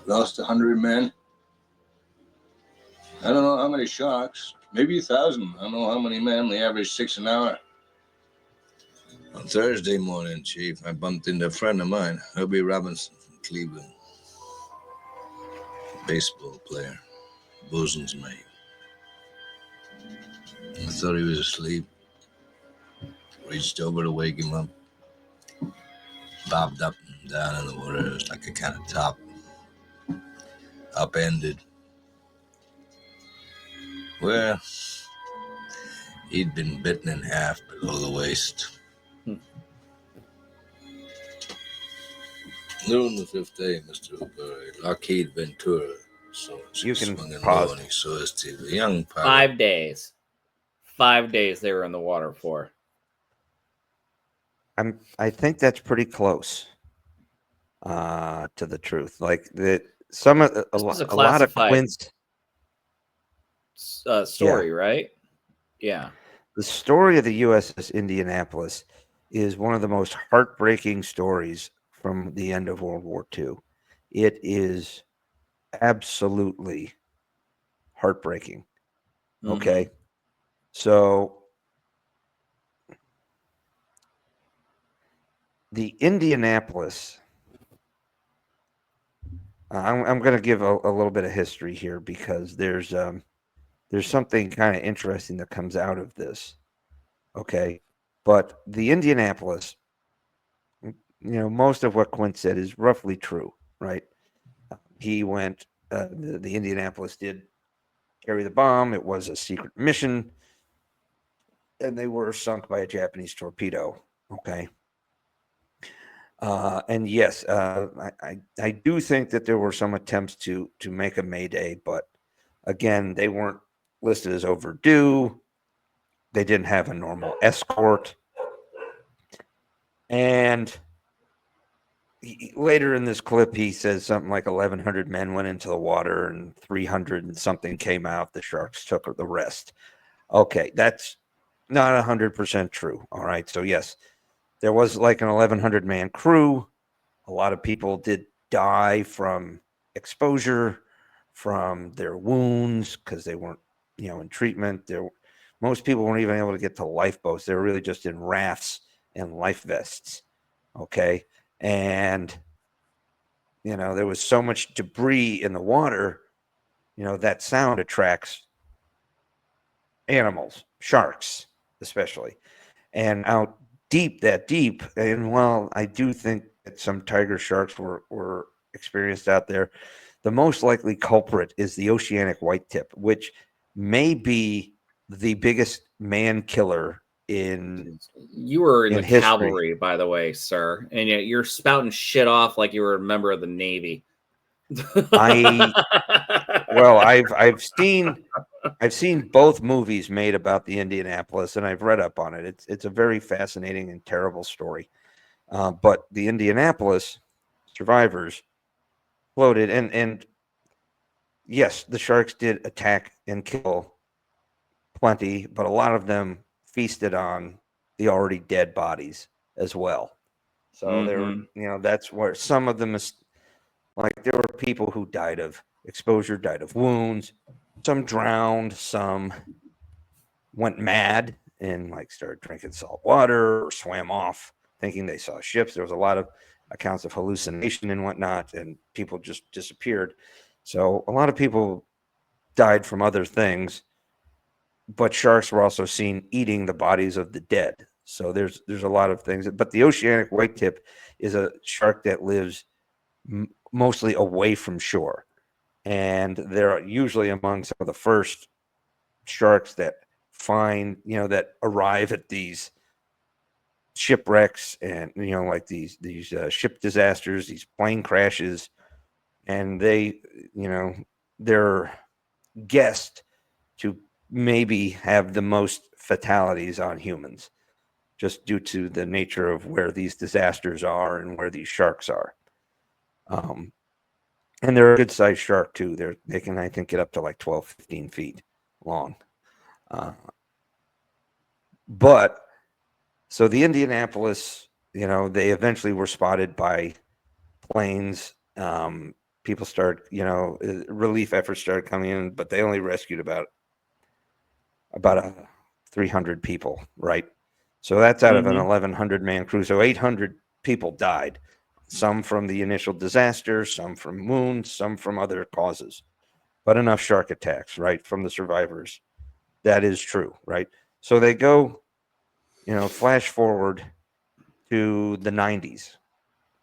lost 100 men. I don't know how many sharks, maybe 1,000. I don't know how many men. They average 6 an hour. On Thursday morning, Chief, I bumped into a friend of mine, Herbie Robinson from Cleveland. Baseball player, bosun's mate. I thought he was asleep. Reached over to wake him up. Bobbed up and down in the water. It was like a kind of top. Upended. Well, he'd been bitten in half below the waist. Noon the 5th day, Mr. O'Berry, Lockheed Ventura. So you can pause. And he saw his teeth. A young pilot. 5 days. 5 days they were in the water for. I think that's pretty close to the truth. Like that, some of a lot of Quint's story, right? Yeah. The story of the USS Indianapolis is one of the most heartbreaking stories from the end of World War II. It is absolutely heartbreaking. Mm-hmm. Okay. So the Indianapolis, I'm going to give a little bit of history here because there's something kind of interesting that comes out of this. Okay. But the Indianapolis, most of what Quint said is roughly true, right? He went, the Indianapolis did carry the bomb. It was a secret mission, and they were sunk by a Japanese torpedo. Okay. And yes, I do think that there were some attempts to make a Mayday, but again, they weren't listed as overdue. They didn't have a normal escort. And later in this clip, he says something like 1,100 men went into the water and 300 and something came out. The sharks took the rest. Okay, that's not 100% true. All right, so yes, there was like an 1,100 man crew. A lot of people did die from exposure, from their wounds, because they weren't, in treatment. Most people weren't even able to get to lifeboats. They were really just in rafts and life vests. Okay. And, there was so much debris in the water, that sound attracts animals, sharks, especially. And out that deep. And while I do think that some tiger sharks were experienced out there, the most likely culprit is the oceanic whitetip, which may be the biggest man killer in you were in the history. cavalry, by the way, sir, and yet you're spouting shit off like you were a member of the Navy. I've seen both movies made about the Indianapolis, and I've read up on it. It's a very fascinating and terrible story. But the Indianapolis survivors floated, and yes, the sharks did attack and kill plenty, but a lot of them feasted on the already dead bodies as well. So there were, that's where some of them is like there were people who died of exposure, died of wounds, some drowned, some went mad and like started drinking salt water or swam off thinking they saw ships. There was a lot of accounts of hallucination and whatnot, and people just disappeared. So a lot of people died from other things, but sharks were also seen eating the bodies of the dead. So there's a lot of things. But the oceanic whitetip is a shark that lives mostly away from shore. And they're usually among some of the first sharks that that arrive at these shipwrecks and, like these ship disasters, these plane crashes. And they're guessed to maybe have the most fatalities on humans just due to the nature of where these disasters are and where these sharks are. And they're a good sized shark too. They can, I think, get up to like 12, 15 feet long. But so the Indianapolis, they eventually were spotted by planes. People started, relief efforts started coming in, but they only rescued about 300 people, right? So that's out of an 1,100 man crew. So 800 people died. Some from the initial disaster, some from wounds, some from other causes, but enough shark attacks, right, from the survivors. That is true, right? So they go, flash forward to the 90s,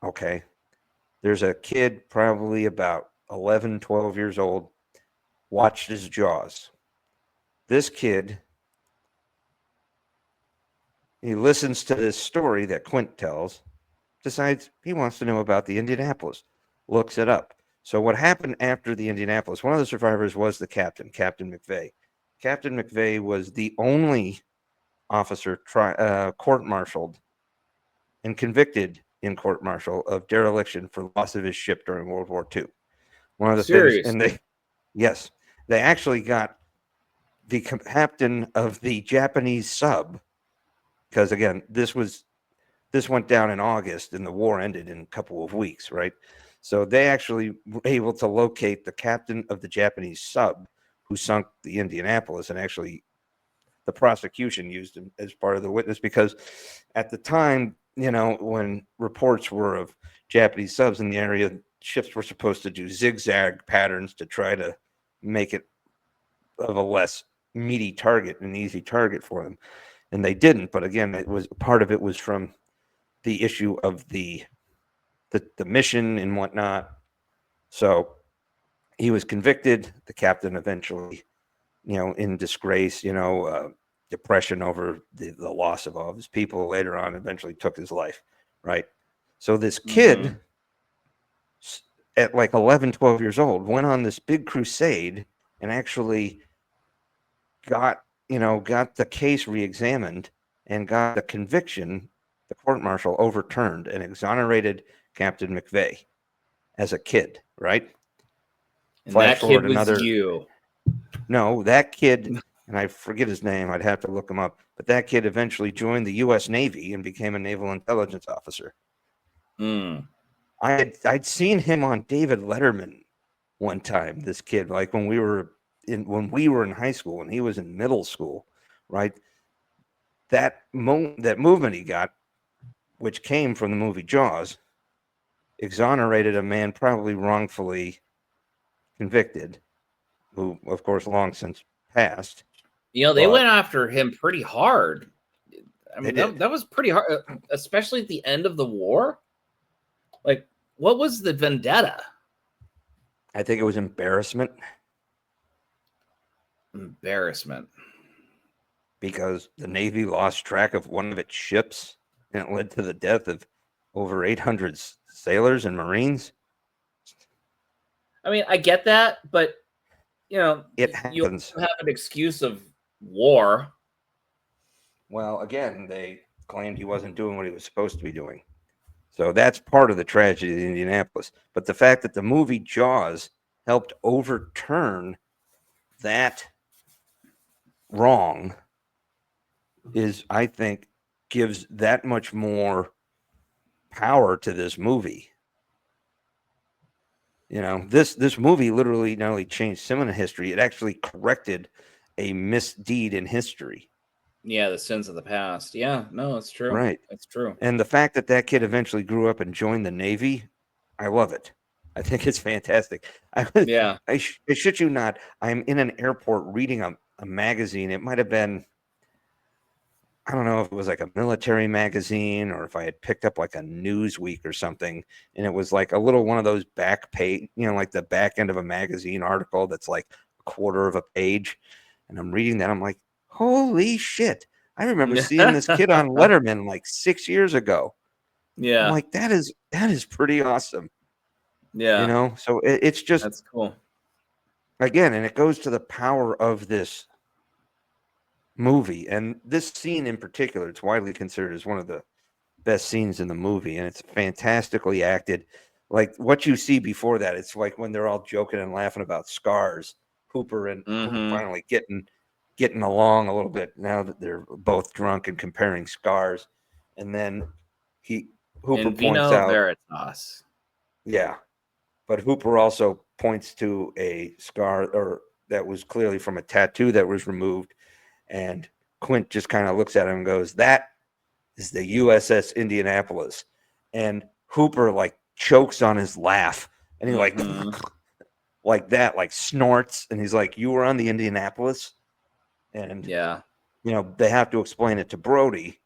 okay? There's a kid probably about 11, 12 years old, watched his Jaws. This kid, he listens to this story that Quint tells, decides he wants to know about the Indianapolis, looks it up. So what happened after the Indianapolis, one of the survivors was the captain, Captain McVeigh. Captain McVeigh was the only officer court-martialed and convicted in court-martial of dereliction for loss of his ship during World War II. One of the things, and they actually got the captain of the Japanese sub, because again, this went down in August and the war ended in a couple of weeks, right? So they actually were able to locate the captain of the Japanese sub who sunk the Indianapolis, and actually the prosecution used him as part of the witness because at the time, when reports were of Japanese subs in the area, ships were supposed to do zigzag patterns to try to make it of a less meaty target, an easy target for them. And they didn't. But again, part of it was from the issue of the mission and whatnot. So he was convicted. The captain eventually, in disgrace, depression over the loss of all of his people later on eventually took his life, right? So this kid at like 11, 12 years old went on this big crusade and actually got the case reexamined and got the conviction, the court-martial overturned and exonerated Captain McVeigh as a kid, right? And Flash that forward kid was another. you. No, that kid, and I forget his name. I'd have to look him up. But that kid eventually joined the U.S. Navy and became a naval intelligence officer. I'd seen him on David Letterman one time. This kid, like when we were in high school and he was in middle school, right? That movement he got, which came from the movie Jaws, exonerated a man probably wrongfully convicted, who, of course, long since passed. They went after him pretty hard. I mean, that was pretty hard, especially at the end of the war. Like, what was the vendetta? I think it was embarrassment. Embarrassment. Because the Navy lost track of one of its ships, and it led to the death of over 800 sailors and Marines. I mean, I get that, but, it happens. You have an excuse of war. Well, again, they claimed he wasn't doing what he was supposed to be doing. So that's part of the tragedy of Indianapolis. But the fact that the movie Jaws helped overturn that wrong is, I think, gives that much more power to this movie. This movie literally not only changed cinema history, it actually corrected a misdeed in history. Yeah, the sins of the past. Yeah, no, it's true. Right. It's true. And the fact that kid eventually grew up and joined the Navy, I love it. I think it's fantastic. I shit you not. I'm in an airport reading a magazine. It might have been, I don't know if it was like a military magazine or if I had picked up like a Newsweek or something. And it was like a little one of those back page, like the back end of a magazine article that's like a quarter of a page. And I'm reading that. I'm like, holy shit. I remember seeing this kid on Letterman like 6 years ago. Yeah. I'm like, that is pretty awesome. Yeah. So it's just, that's cool. Again, and it goes to the power of this movie. And this scene in particular, it's widely considered as one of the best scenes in the movie. And it's fantastically acted. Like what you see before that, it's like when they're all joking and laughing about scars, Hooper and Hooper finally getting along a little bit now that they're both drunk and comparing scars. And then Hooper points out Veritas. Yeah. But Hooper also points to a scar that was clearly from a tattoo that was removed. And Quint just kind of looks at him and goes, that is the USS Indianapolis. And Hooper like chokes on his laugh. And he like that, like snorts. And he's like, you were on the Indianapolis? And, they have to explain it to Brody.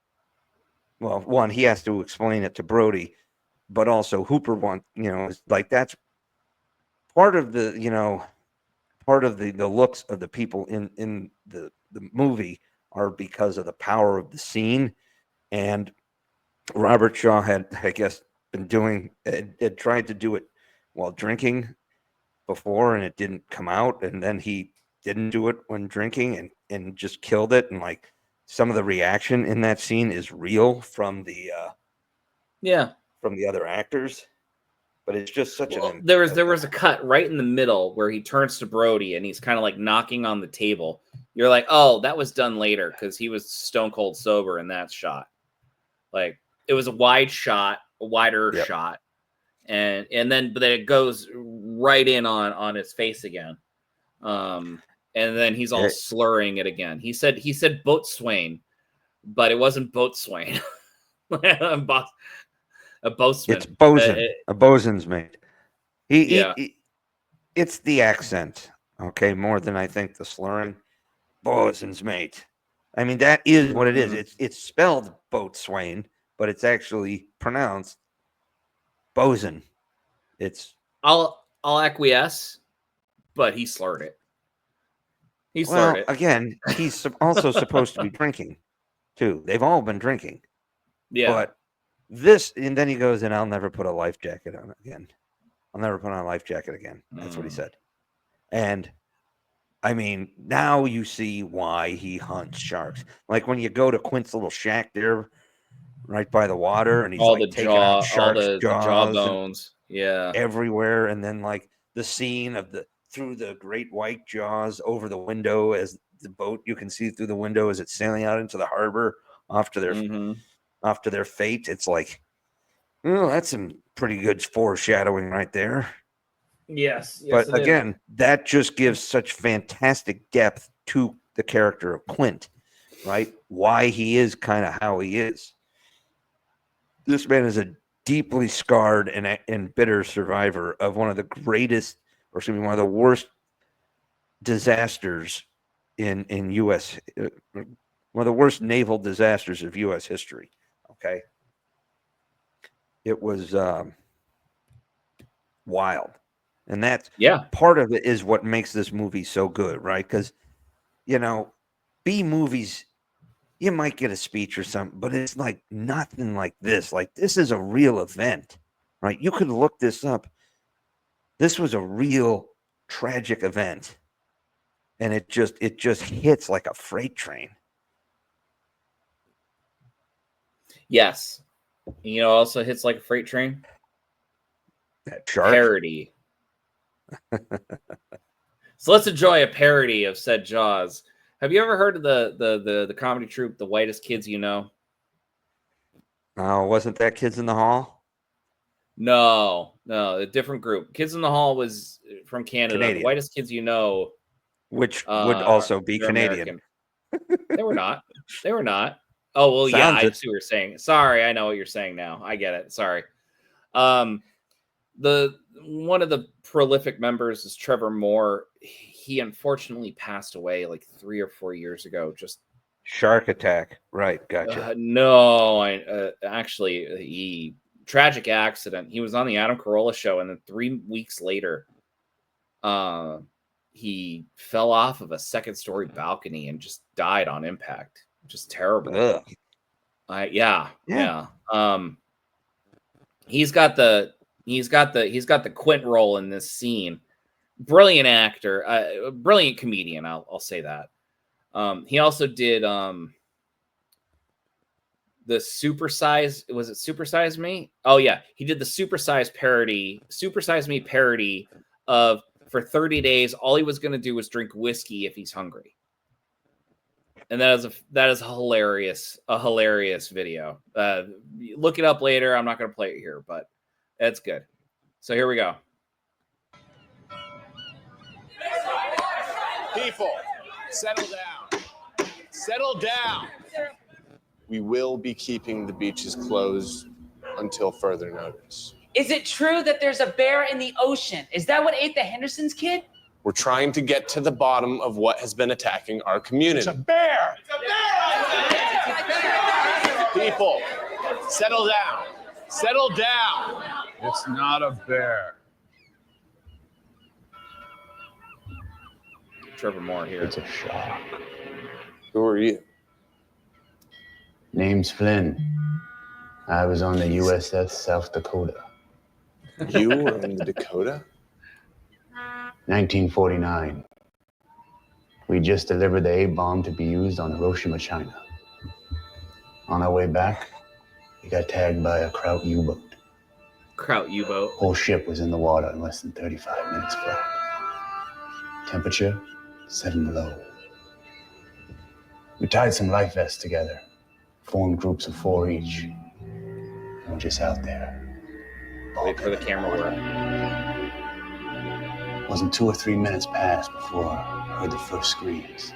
Well, one, he has to explain it to Brody, but also Hooper like that's part of the, the looks of the people in the movie are because of the power of the scene. And Robert Shaw had, I guess, had tried to do it while drinking before, and it didn't come out. And then he didn't do it when drinking and just killed it. And like some of the reaction in that scene is real from the from the other actors, but it's just such there was a cut right in the middle where he turns to Brody and he's kind of like knocking on the table. You're like, oh, that was done later because he was stone cold sober in that shot. Like it was a wider shot, and then it goes right in on his face again. And then he's all slurring it again. He said boatswain, but it wasn't boatswain. A boatsman. It's bosun. A bosun's mate. It's the accent, okay, more than I think the slurring. Bosun's mate. I mean, that is what it is. It's spelled boatswain, but it's actually pronounced bosun. I'll acquiesce, but he slurred it. He slurred it. Again, he's also supposed to be drinking, too. They've all been drinking. Yeah. But and then he goes, and I'll never put a life jacket on again. I'll never put on a life jacket again. That's what he said. And I mean, now you see why he hunts sharks. Like when you go to Quint's little shack there, right by the water, and he's all like the taking out all sharks' the jaws and jawbones. Yeah. everywhere, and then like the scene of the through the great white jaws over the window as the boat you can see through the window as it's sailing out into the harbor off to their fate. It's like, oh, that's some pretty good foreshadowing right there. Yes, But it again, that just gives such fantastic depth to the character of Quint, right? Why he is kind of how he is. This man is a deeply scarred and bitter survivor of one of the greatest, or excuse me, one of the worst disasters in U.S. One of the worst naval disasters of U.S. history. Okay, it was wild, and that's part of it is what makes this movie so good, right? Because B movies, you might get a speech or something, but it's like nothing like this. Like this is a real event, right? You could look this up. This was a real tragic event, and it just hits like a freight train. Yes. Also hits like a freight train. That shark parody. So let's enjoy a parody of said Jaws. Have you ever heard of the comedy troupe, The Whitest Kids You Know? Oh, wasn't that Kids in the Hall? No, a different group. Kids in the Hall was from Canada. Canadian. The Whitest Kids You Know, which would also be Canadian. They were not. They were not. Oh well, yeah. I see what you're saying. Sorry, I know what you're saying now. I get it. Sorry. The one of the prolific members is Trevor Moore. He unfortunately passed away like 3 or 4 years ago. Just shark attack. Right. Gotcha. No, actually, tragic accident. He was on the Adam Carolla show, and then 3 weeks later, he fell off of a second-story balcony and just died on impact. Just terrible. Ugh. Yeah. He's got the Quint role in this scene. Brilliant actor, brilliant comedian. I'll say that. He also did the Super Size. Was it Super Size Me? Oh yeah, he did the Super Size Me parody of for 30 days. All he was going to do was drink whiskey if he's hungry. And that is a hilarious video. Look it up later. I'm not going to play it here, but it's good. So here we go. People, settle down. Settle down. We will be keeping the beaches closed until further notice. Is it true that there's a bear in the ocean? Is that what ate the Henderson's kid? We're trying to get to the bottom of what has been attacking our community. It's a bear! It's a bear! People, settle down. Settle down. It's not a bear. Trevor Moore here. It's a shark. Who are you? Name's Flynn. I was on the USS South Dakota. You were in the Dakota? 1949. We just delivered the A-bomb to be used on Hiroshima, China. On our way back, we got tagged by a Kraut U-boat. Kraut U-boat. Whole ship was in the water in less than 35 minutes flat. Temperature, 7 below. We tied some life vests together, formed groups of 4 each, and we're just out there. Wait for the camera work. Wasn't 2 or 3 minutes passed before I heard the first screams.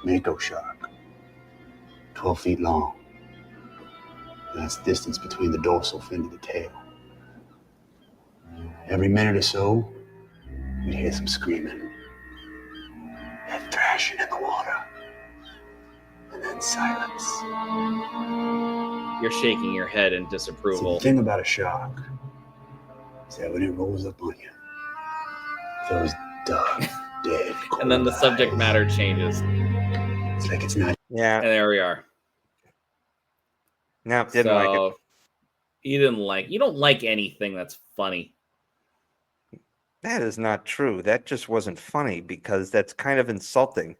Mako shark, 12 feet long. And that's the distance between the dorsal fin to the tail. Every minute or so, we'd hear some screaming, and thrashing in the water, and then silence. You're shaking your head in disapproval. See, the thing about a shark is that when it rolls up on you, those dark, dead, and then the subject matter changes. It's like it's not. Yeah. And there we are. No, didn't like it. You don't like anything that's funny. That is not true. That just wasn't funny because that's kind of insulting.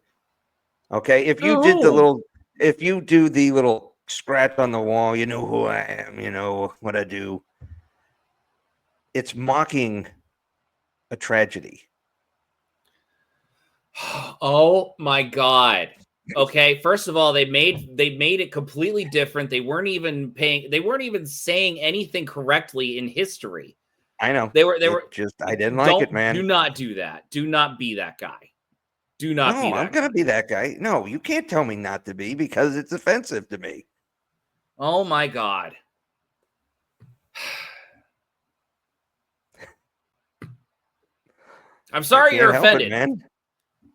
Okay, if you did the No. little, if you do the little scratch on the wall, you know who I am, you know what I do. It's mocking a tragedy. Oh my God. Okay, first of all, they made it completely different. They weren't even saying anything correctly in history. I know. They were just I didn't like it, man. Do not do that. Do not be that guy. Do not No, be that I'm gonna guy. be that guy. No, you can't tell me not to be because it's offensive to me. Oh my God. I'm sorry you're offended. Man.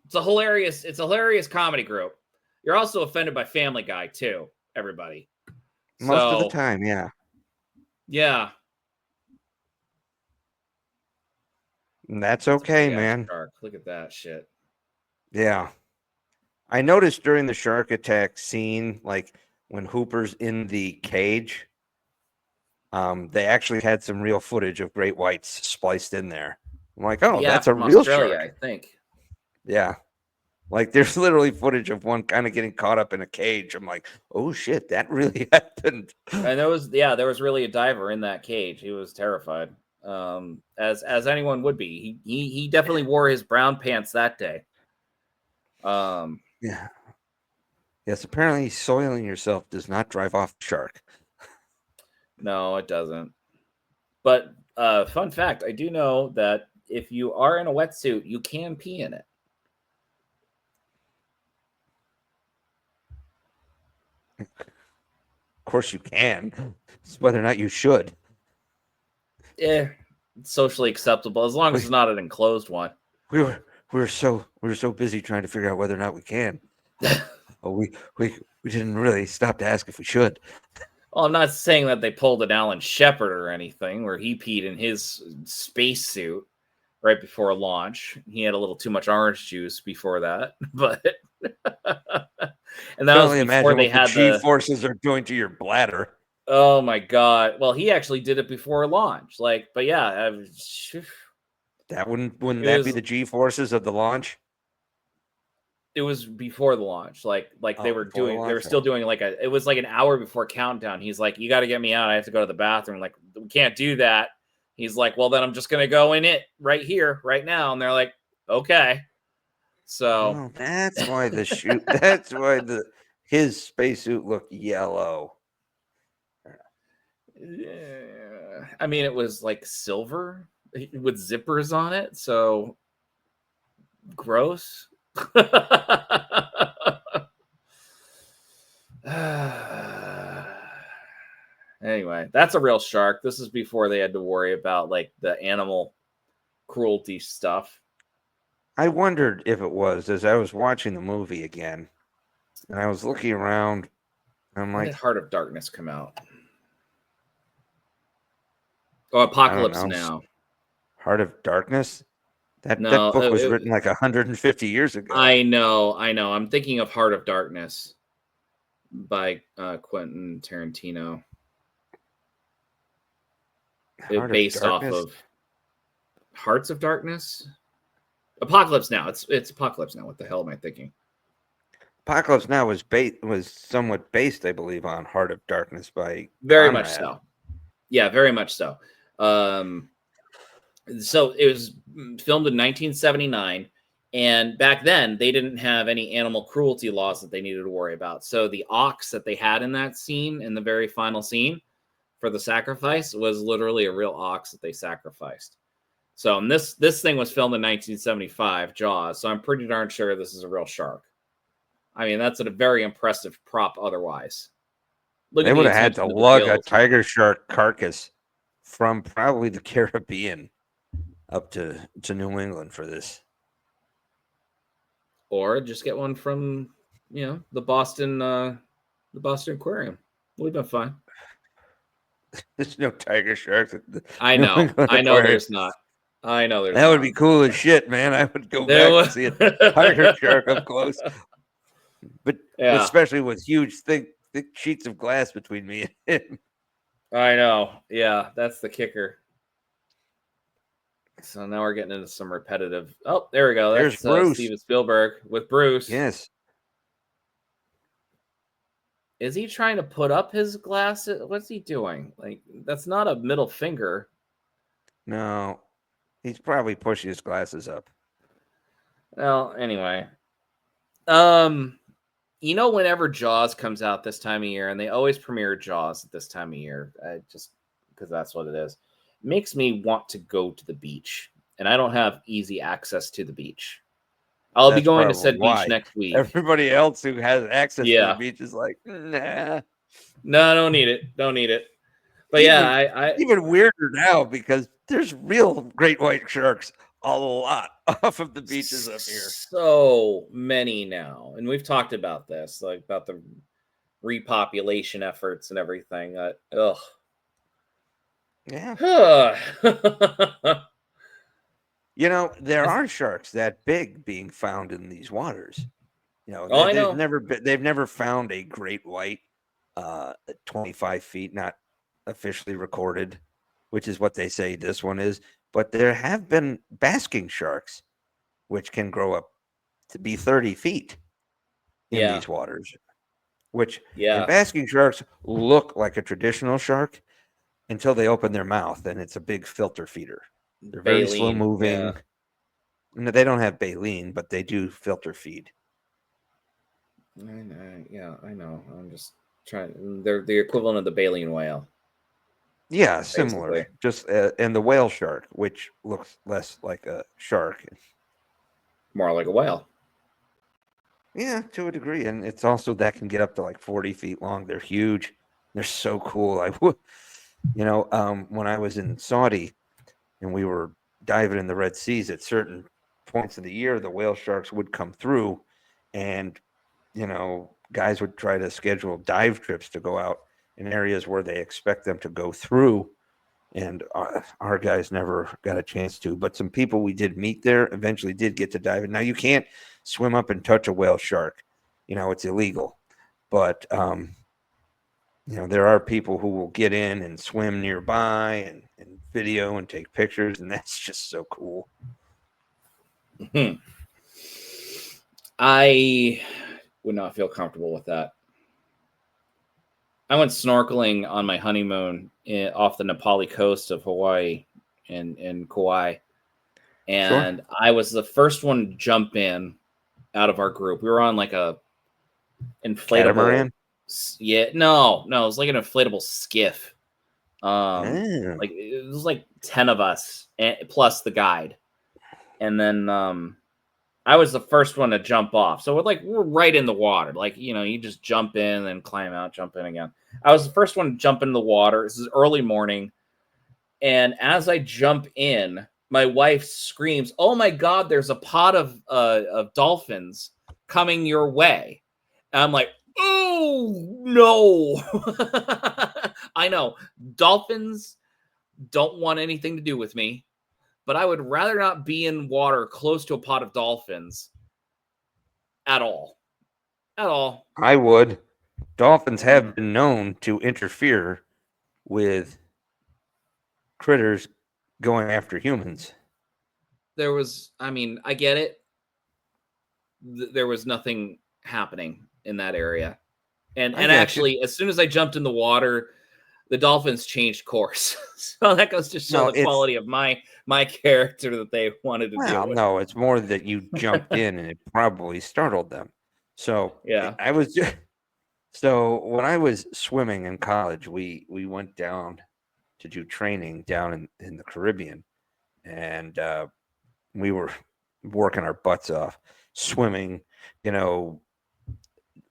It's a hilarious comedy group. You're also offended by Family Guy too, everybody. Most of the time, yeah. Yeah. And that's okay, man. Shark. Look at that shit. Yeah. I noticed during the shark attack scene, like when Hooper's in the cage, they actually had some real footage of great whites spliced in there. I'm like, oh, that's a real Australia, shark. I think. Yeah. Like there's literally footage of one kind of getting caught up in a cage. I'm like, oh shit, that really happened. And there was really a diver in that cage. He was terrified. As anyone would be. He definitely wore his brown pants that day. Yeah. Yes, apparently soiling yourself does not drive off the shark. No, it doesn't. But fun fact, I do know that if you are in a wetsuit, you can pee in it. Of course you can. It's whether or not you should. Yeah, it's socially acceptable as long as it's not an enclosed one. We were so busy trying to figure out whether or not we can. we didn't really stop to ask if we should. Well, I'm not saying that they pulled an Alan Shepard or anything where he peed in his spacesuit right before launch. He had a little too much orange juice before that, but and that was before they had the G-forces are doing to your bladder. Oh my God! Well, he actually did it before launch. But yeah, that wouldn't that be the G-forces of the launch? It was before the launch. They were still doing it was like an hour before countdown. He's like, you got to get me out. I have to go to the bathroom. Like, we can't do that. He's like, well, then I'm just going to go in it right here, right now. And they're like, okay. So that's why that's why his spacesuit looked yellow. Yeah. I mean, it was like silver with zippers on it. So gross. Anyway, that's a real shark. This is before they had to worry about the animal cruelty stuff. I wondered if it was as I was watching the movie again, and I was looking around. And I'm like, when did Heart of Darkness come out? Oh, Apocalypse Now. Heart of Darkness? That book was written like 150 years ago. I know. I'm thinking of Heart of Darkness by Quentin Tarantino. Based off of Hearts of Darkness? Apocalypse Now. It's Apocalypse Now. What the hell am I thinking? Apocalypse Now was somewhat based, I believe, on Heart of Darkness by very Conrad. much so. Yeah, very much so. So it was filmed in 1979, and back then they didn't have any animal cruelty laws that they needed to worry about. So the ox that they had in that scene, in the very final scene for the sacrifice, was literally a real ox that they sacrificed. So and this thing was filmed in 1975, Jaws. So I'm pretty darn sure this is a real shark. I mean, that's a very impressive prop otherwise. They would have had to lug a tiger shark carcass from probably the Caribbean up to New England for this. Or just get one from, the Boston Aquarium. We've been fine. There's no tiger sharks. I know there's not. I know there's that would be cool as shit, man. I would go back and see a tiger shark up close. But especially with huge, thick sheets of glass between me and him. I know. Yeah, that's the kicker. So now we're getting into some repetitive. Oh, there we go. There's That's Bruce. Steven Spielberg with Bruce. Yes. Is he trying to put up his glasses? What's he doing? Like, that's not a middle finger. No, he's probably pushing his glasses up. Well, anyway. Whenever Jaws comes out this time of year, and they always premiere Jaws at this time of year, just because that's what it is, makes me want to go to the beach. And I don't have easy access to the beach. I'll be going to said beach next week. Everybody else who has access to the beach is like, nah. No, I don't need it. Don't need it. But I even weirder now because there's real great white sharks a lot off of the beaches up here. So many now. And we've talked about this, like about the repopulation efforts and everything. Yeah. There are sharks that big being found in these waters. I know. They've never found a great white 25 feet, not officially recorded, which is what they say this one is. But there have been basking sharks, which can grow up to be 30 feet in these waters, and basking sharks look like a traditional shark until they open their mouth, and it's a big filter feeder. They're very slow moving. Yeah. They don't have baleen, but they do filter feed. I know. I'm just trying. They're the equivalent of the baleen whale. Yeah, similar. Basically. Just and the whale shark, which looks less like a shark, more like a whale. Yeah, to a degree, and it's also that can get up to like 40 feet long. They're huge. They're so cool. When I was in Saudi and we were diving in the Red Seas at certain points of the year, the whale sharks would come through, and guys would try to schedule dive trips to go out in areas where they expect them to go through, and our guys never got a chance to. But some people we did meet there eventually did get to dive in. Now you can't swim up and touch a whale shark, it's illegal. But there are people who will get in and swim nearby and video and take pictures, and that's just so cool. I would not feel comfortable with that. I went snorkeling on my honeymoon off the Nepali coast of Hawaii in Kauai. And sure. I was the first one to jump in out of our group. We were on like a inflatable. Catamaran? Yeah, no, it was like an inflatable skiff. Like it was like 10 of us plus the guide. And then I was the first one to jump off. So we're right in the water. You just jump in and climb out, jump in again. I was the first one to jump in the water. This is early morning. And as I jump in, my wife screams, "Oh my God, there's a pod of dolphins coming your way." And I'm like, "Oh no." I know dolphins don't want anything to do with me, but I would rather not be in water close to a pod of dolphins at all. At all. I would. Dolphins have been known to interfere with critters going after humans. I get it. There was nothing happening in that area. And actually, as soon as I jumped in the water, the dolphins changed course. So that goes to show the quality of my character that they wanted to deal with. No, it's more that you jumped in and it probably startled them. So yeah, so when I was swimming in college, we went down to do training down in the Caribbean, and we were working our butts off swimming,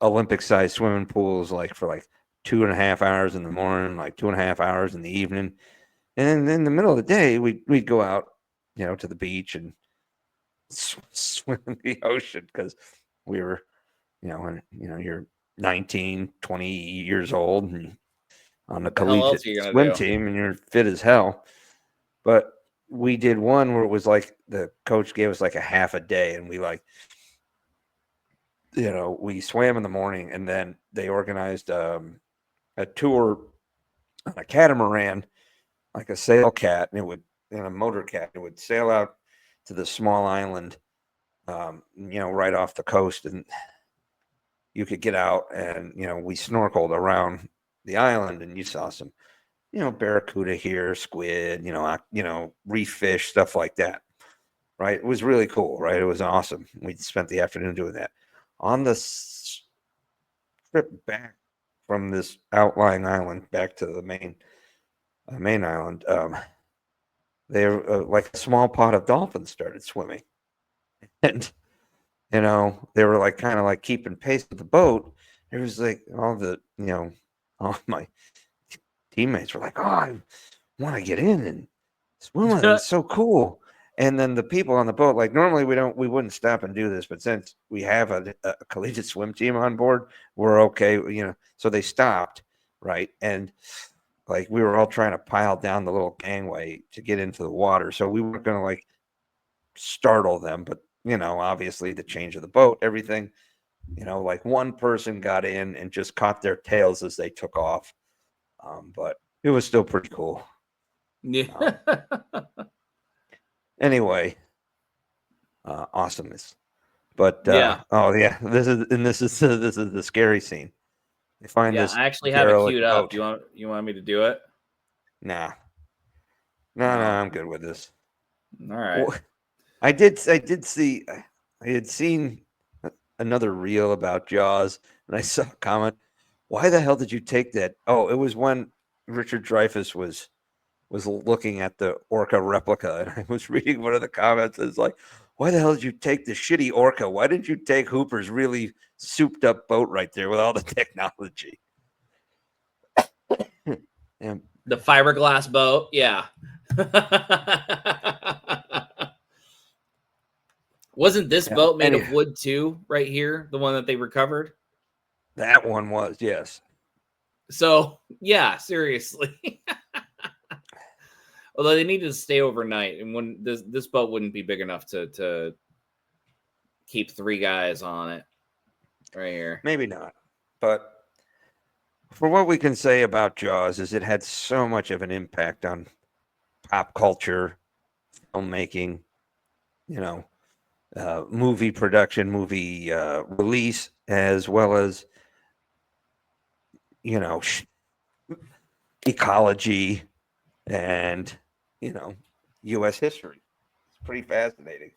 Olympic-sized swimming pools, for 2.5 hours in the morning, 2.5 hours in the evening. And in the middle of the day, we'd go out, to the beach and swim in the ocean because we were, when, you're 19, 20 years old and on the collegiate swim team and you're fit as hell. But we did one where it was the coach gave us a half a day, and we we swam in the morning, and then they organized a tour on a catamaran, like a sail cat, and in a motorcat. It would sail out to the small island, right off the coast, and you could get out and, we snorkeled around the island, and you saw some, barracuda here, squid, reef fish, stuff like that. Right. It was really cool. Right. It was awesome. We spent the afternoon doing that. On the trip back from this outlying island back to the main island, like a small pod of dolphins started swimming, and they were like kind of like keeping pace with the boat. It was like all my teammates were like, "Oh, I want to get in and swim with it. It's so cool." And then the people on the boat, like normally we wouldn't stop and do this, but since we have a collegiate swim team on board, we're okay, so they stopped, right? And like we were all trying to pile down the little gangway to get into the water. So we weren't going to like startle them, but obviously the change of the boat, everything, like one person got in and just caught their tails as they took off. But it was still pretty cool. Yeah. Anyway, awesomeness. But yeah. Oh yeah, this is the scary scene. They find this. I actually have it queued up. You want me to do it? Nah. No, I'm good with this. All right. Well, I had seen another reel about Jaws, and I saw a comment. Why the hell did you take that? Oh, it was when Richard Dreyfuss was looking at the orca replica, and I was reading one of the comments. It's like, why the hell did you take the shitty orca? Why didn't you take Hooper's really souped up boat right there with all the technology? And the fiberglass boat, yeah. Wasn't this boat made of wood too, right here? The one that they recovered? That one was, yes. So, yeah, seriously. Although they needed to stay overnight, and when this boat wouldn't be big enough to keep 3 guys on it right here. Maybe not. But for what we can say about Jaws is it had so much of an impact on pop culture, filmmaking, movie production, movie release, as well as, ecology and, U.S. history. It's pretty fascinating.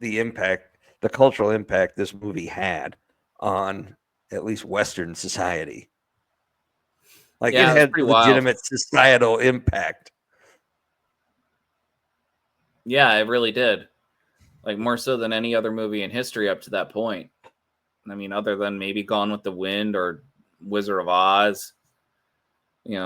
The cultural impact this movie had on at least Western society. Like, it had legitimate societal impact. Yeah, it really did. Like, more so than any other movie in history up to that point. I mean, other than maybe Gone with the Wind or Wizard of Oz,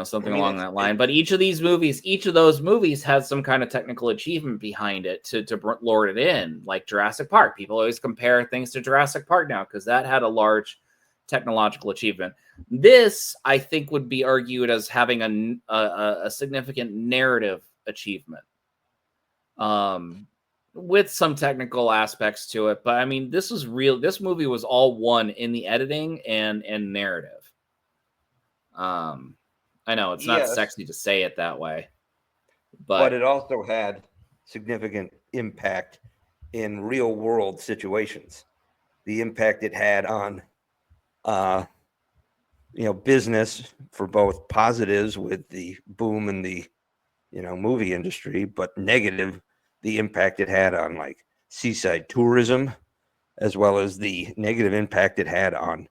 something along that line. But each of those movies has some kind of technical achievement behind it to lure it in, like Jurassic Park. People always compare things to Jurassic Park now because that had a large technological achievement. This, I think, would be argued as having a significant narrative achievement, with some technical aspects to it. But I mean, this was real. This movie was all one in the editing and narrative. I know it's not sexy to say it that way, but it also had significant impact in real world situations. The impact it had on, business, for both positives with the boom in the, movie industry, but negative, the impact it had on like seaside tourism, as well as the negative impact it had on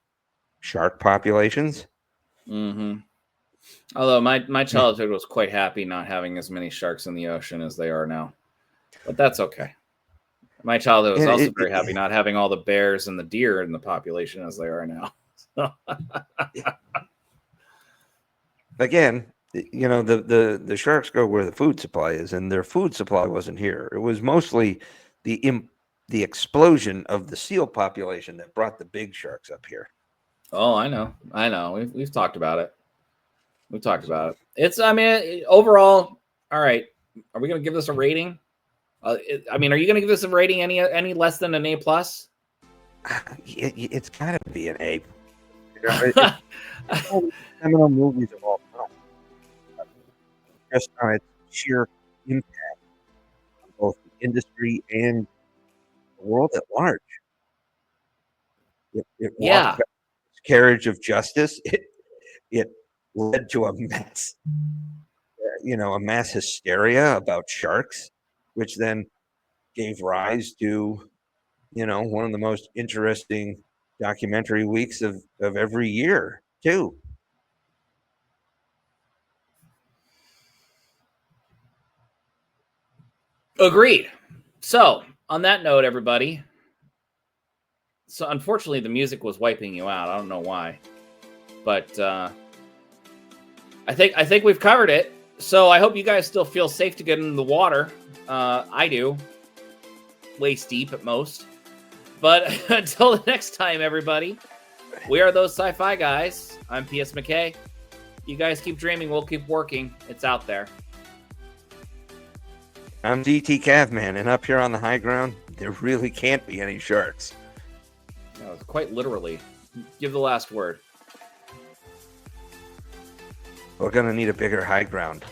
shark populations. Mm-hmm. Although my childhood was quite happy not having as many sharks in the ocean as they are now. But that's okay. My childhood was also very happy not having all the bears and the deer in the population as they are now. Again, the sharks go where the food supply is, and their food supply wasn't here. It was mostly the explosion of the seal population that brought the big sharks up here. Oh, I know. We've talked about it. It's, I mean, overall, all right. Are we going to give this a rating? Are you going to give this a rating any less than an A+? It's got to be an A. Seminal movies of all time. Just on its sheer impact on both the industry and the world at large. It walked back its carriage of justice. It led to a mass, a mass hysteria about sharks, which then gave rise to, one of the most interesting documentary weeks of every year, too. Agreed. So, on that note, everybody. So, unfortunately, the music was wiping you out. I don't know why, but I think we've covered it. So, I hope you guys still feel safe to get into the water. I do, waist deep at most. But until the next time, everybody, we are those sci-fi guys. I'm P.S. McKay. You guys keep dreaming. We'll keep working. It's out there. I'm DT Cavman, and up here on the high ground, there really can't be any sharks. No, quite literally. Give the last word. We're going to need a bigger high ground.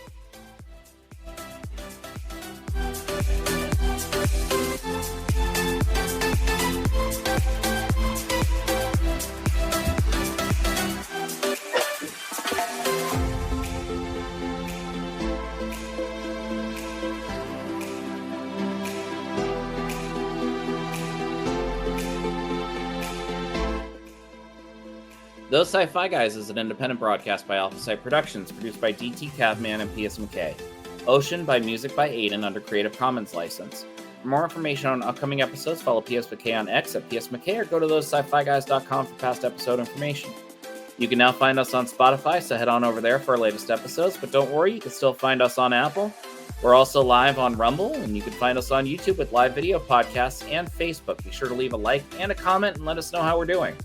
Those Sci-Fi Guys is an independent broadcast by Alpha Site Productions, produced by DT Cavman and P.S. McKay. Ocean by Music by Aiden under Creative Commons license. For more information on upcoming episodes, follow P.S. McKay on X at PS McKay or go to thosesciFiGuys.com for past episode information. You can now find us on Spotify, so head on over there for our latest episodes, but don't worry, you can still find us on Apple. We're also live on Rumble, and you can find us on YouTube with live video podcasts and Facebook. Be sure to leave a like and a comment and let us know how we're doing.